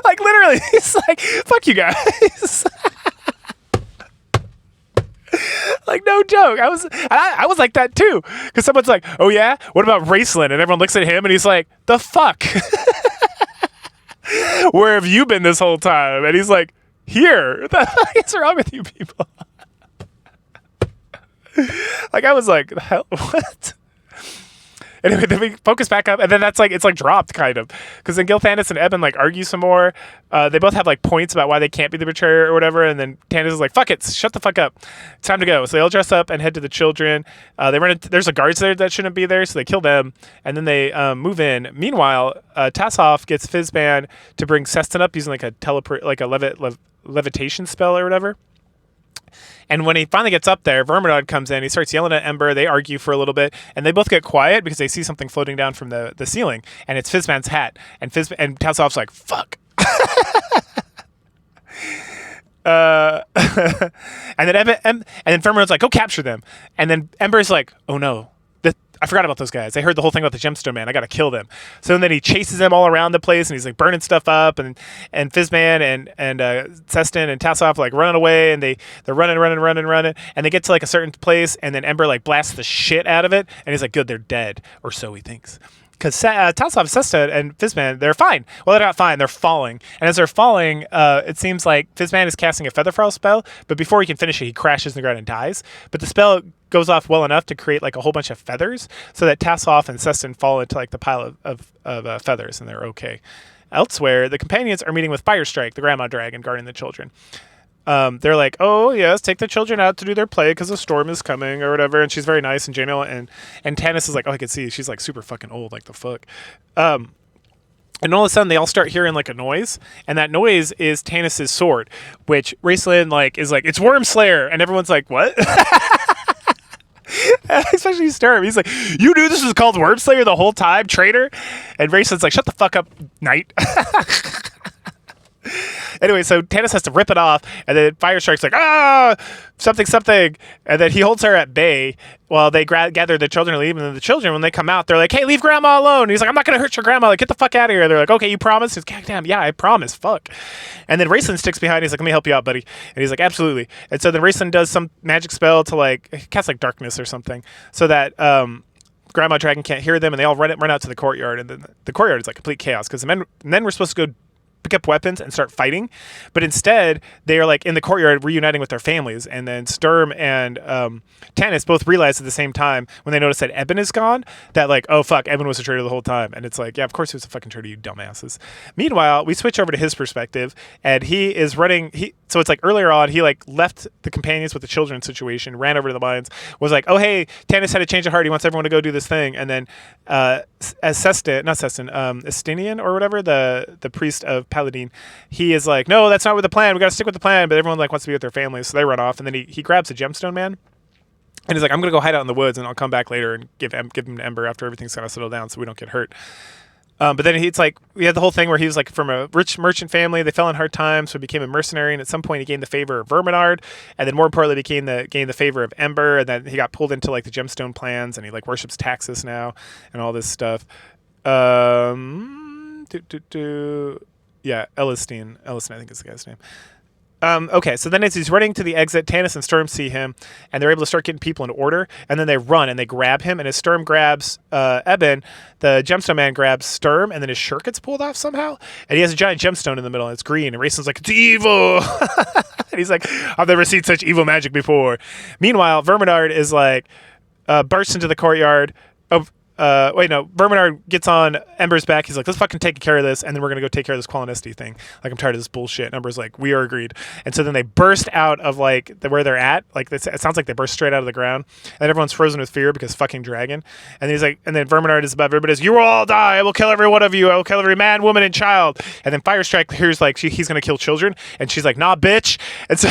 Like, literally, he's like, fuck you guys. Like, no joke. I was like that too, because someone's like, oh yeah, what about Raceland? And everyone looks at him and he's like, the fuck? Where have you been this whole time? And he's like, here. What the fuck is wrong with you people? Like, I was like, the hell, what? Anyway, then we focus back up, and then it's like dropped kind of, because then Gilthanas and Eben like argue some more. They both have like points about why they can't be the betrayer or whatever, and then Tanis is like, fuck it, shut the fuck up, it's time to go. So they all dress up and head to the children. There's a guards there that shouldn't be there, so they kill them, and then they move in. Meanwhile, Tassov gets Fizban to bring Seston up using like a levitation spell or whatever. And when he finally gets up there, Verminoid comes in. He starts yelling at Ember. They argue for a little bit, and they both get quiet because they see something floating down from the ceiling, and it's Fizban's hat. And Tassov's like, "Fuck." And then Verminoid's like, "Go capture them." And then Ember's like, "Oh no. I forgot about those guys. I heard the whole thing about the Gemstone Man. I got to kill them." So then he chases them all around the place, and he's like burning stuff up, and Fizban and Seston and Tassov like running away, and they're running, and they get to like a certain place, and then Ember like blasts the shit out of it, and he's like, good, they're dead, or so he thinks. Because Tassov, Seston, and Fizban, they're fine. Well, they're not fine. They're falling. And as they're falling, it seems like Fizban is casting a Featherfall spell, but before he can finish it, he crashes in the ground and dies. But the spell goes off well enough to create like a whole bunch of feathers, so that Tassov and Seston fall into like the pile of feathers, and they're okay. Elsewhere, the companions are meeting with Firestrike, the grandma dragon guarding the children. They're like, oh yes, take the children out to do their play because a storm is coming or whatever, and she's very nice and genial, and Tanis is like, oh, I can see she's like super fucking old, like the fuck. And all of a sudden they all start hearing like a noise, and that noise is Tanis's sword, which Raceland like is like, it's Wormslayer, and everyone's like, what? Especially Sturm. He's like, you knew this was called Wormslayer the whole time, traitor? And Raceland's like, shut the fuck up, knight. Anyway, so Tanis has to rip it off, and then Firestrike's like, something, and then he holds her at bay while they gather the children to leave, and then the children, when they come out, they're like, hey, leave grandma alone. And he's like, I'm not going to hurt your grandma, like, get the fuck out of here. They're like, okay, you promise? He's like, goddamn, yeah, I promise, fuck. And then Raceland sticks behind, he's like, let me help you out, buddy. And he's like, absolutely. And so then Raceland does some magic spell to like cast like darkness or something, so that Grandma Dragon can't hear them, and they all run out to the courtyard, and then the courtyard is like complete chaos, because the men were supposed to go pick up weapons and start fighting, but instead they are like in the courtyard reuniting with their families. And then Sturm and Tanis both realize at the same time, when they notice that Eben is gone, that like, oh fuck, Eben was a traitor the whole time. And it's like, yeah, of course he was a fucking traitor, you dumbasses. Meanwhile, we switch over to his perspective, and he is running, So it's like earlier on, he like left the companions with the children situation, ran over to the mines, was like, oh, hey, Tannis had a change of heart. He wants everyone to go do this thing. And then as Estinian or whatever, the priest of Paladine, he is like, no, that's not with the plan. We got to stick with the plan. But everyone like wants to be with their families. So they run off. And then he grabs a gemstone man. And he's like, I'm going to go hide out in the woods and I'll come back later and give him Ember after everything's kind of settled down so we don't get hurt. But then it's like, we had the whole thing where he was like from a rich merchant family. They fell in hard times, so he became a mercenary. And at some point he gained the favor of Verminard. And then more importantly, gained the favor of Ember. And then he got pulled into like the gemstone plans and he like worships Taxus now and all this stuff. Yeah, Elistine, I think is the guy's name. Okay, so then as he's running to the exit, Tannis and Sturm see him, and they're able to start getting people in order, and then they run, and they grab him, and as Sturm grabs Eben, the gemstone man grabs Sturm, and then his shirt gets pulled off somehow, and he has a giant gemstone in the middle, and it's green, and Raislin's like, it's evil! And he's like, I've never seen such evil magic before. Meanwhile, Verminard is like, bursts into the courtyard of... Verminard gets on Ember's back. He's like, let's fucking take care of this, and then we're going to go take care of this Qualinesti thing. Like, I'm tired of this bullshit. And Ember's like, we are agreed. And so then they burst out of, like, where they're at. Like, it sounds like they burst straight out of the ground. And everyone's frozen with fear because fucking dragon. And he's like, and then Verminard is above everybody. You will all die. I will kill every one of you. I will kill every man, woman, and child. And then Firestrike hears, like, he's going to kill children. And she's like, nah, bitch. And so...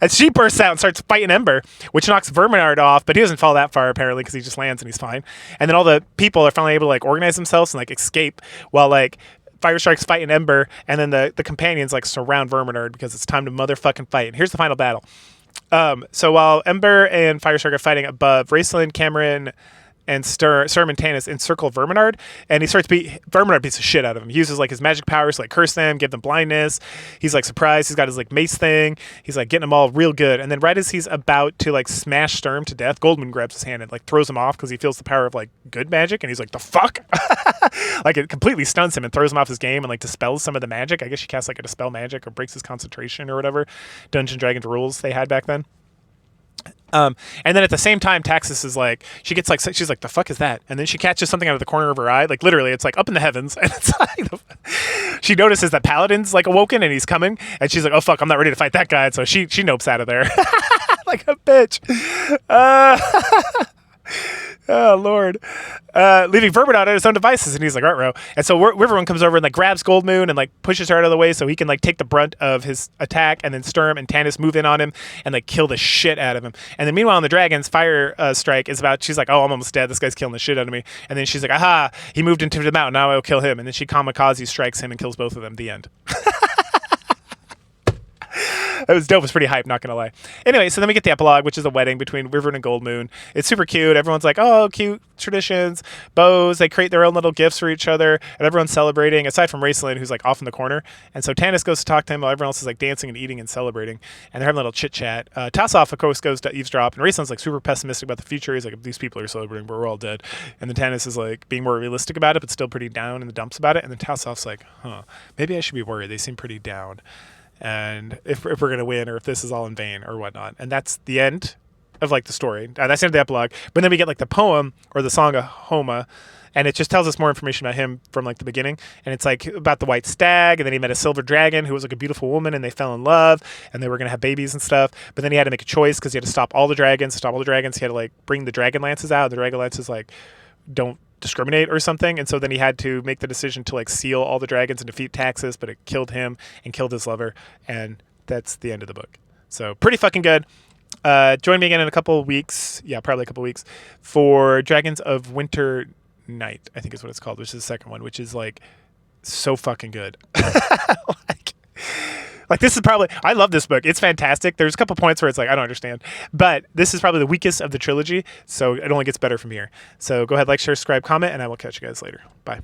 And she bursts out and starts fighting Ember, which knocks Verminard off, but he doesn't fall that far apparently because he just lands and he's fine. And then all the people are finally able to like organize themselves and like escape while like Firestrike's fighting Ember, and then the companions like surround Verminard because it's time to motherfucking fight. And here's the final battle. So while Ember and Firestrike are fighting above, Raistlin, Cameron, and Sturm and Tannis encircle Verminard, and Verminard beats the shit out of him. He uses like his magic powers to like curse them, give them blindness. He's like surprised. He's got his like mace thing. He's like getting them all real good. And then right as he's about to like smash Sturm to death, Goldmoon grabs his hand and like throws him off because he feels the power of like good magic, and he's like, the fuck? Like it completely stuns him and throws him off his game and like dispels some of the magic. I guess she casts like a dispel magic or breaks his concentration or whatever Dungeon Dragons rules they had back then. And then at the same time, Taxus is like, she's like, the fuck is that? And then she catches something out of the corner of her eye. Like literally, it's like up in the heavens. And it's like, she notices that Paladin's like awoken and he's coming. And she's like, oh fuck, I'm not ready to fight that guy. And so she nopes out of there. Like a bitch. Oh, Lord. Leaving Verminard on his own devices, and he's like, ruh-roh. And so everyone comes over and like grabs Goldmoon and like pushes her out of the way so he can like take the brunt of his attack, and then Sturm and Tannis move in on him and like kill the shit out of him. And then meanwhile on the dragons, Firestrike is she's like, oh, I'm almost dead. This guy's killing the shit out of me. And then she's like, aha, he moved into the mountain. Now I will kill him. And then she kamikaze strikes him and kills both of them. The end. It was dope. It was pretty hype, not gonna lie. Anyway, so then we get the epilogue, which is a wedding between Wyvern and Goldmoon. It's super cute. Everyone's like, oh, cute traditions, bows. They create their own little gifts for each other, and everyone's celebrating, aside from Raistlin, who's like off in the corner. And so Tannis goes to talk to him while everyone else is like dancing and eating and celebrating, and they're having a little chit chat. Tassoff, of course, goes to eavesdrop, and Raistlin's like super pessimistic about the future. He's like, these people are celebrating, but we're all dead. And then Tannis is like being more realistic about it, but still pretty down in the dumps about it. And then Tassoff's like, maybe I should be worried. They seem pretty down. And if we're going to win, or if this is all in vain or whatnot. And that's the end of like the story. That's the end of the epilogue. But then we get like the poem or the song of Homa, and it just tells us more information about him from like the beginning. And it's like about the white stag, and then he met a silver dragon who was like a beautiful woman, and they fell in love, and they were going to have babies and stuff. But then he had to make a choice because he had to stop all the dragons. He had to like bring the dragon lances out. The dragon lances like don't discriminate or something, and so then he had to make the decision to like seal all the dragons and defeat Taxus, but it killed him and killed his lover, and that's the end of the book. So pretty fucking good. Join me again in a couple weeks, probably a couple weeks, for Dragons of Winter Night, I think is what it's called, which is the second one, which is like so fucking good. Like this is probably, I love this book. It's fantastic. There's a couple points where it's like, I don't understand, but this is probably the weakest of the trilogy. So it only gets better from here. So go ahead, like, share, subscribe, comment, and I will catch you guys later. Bye.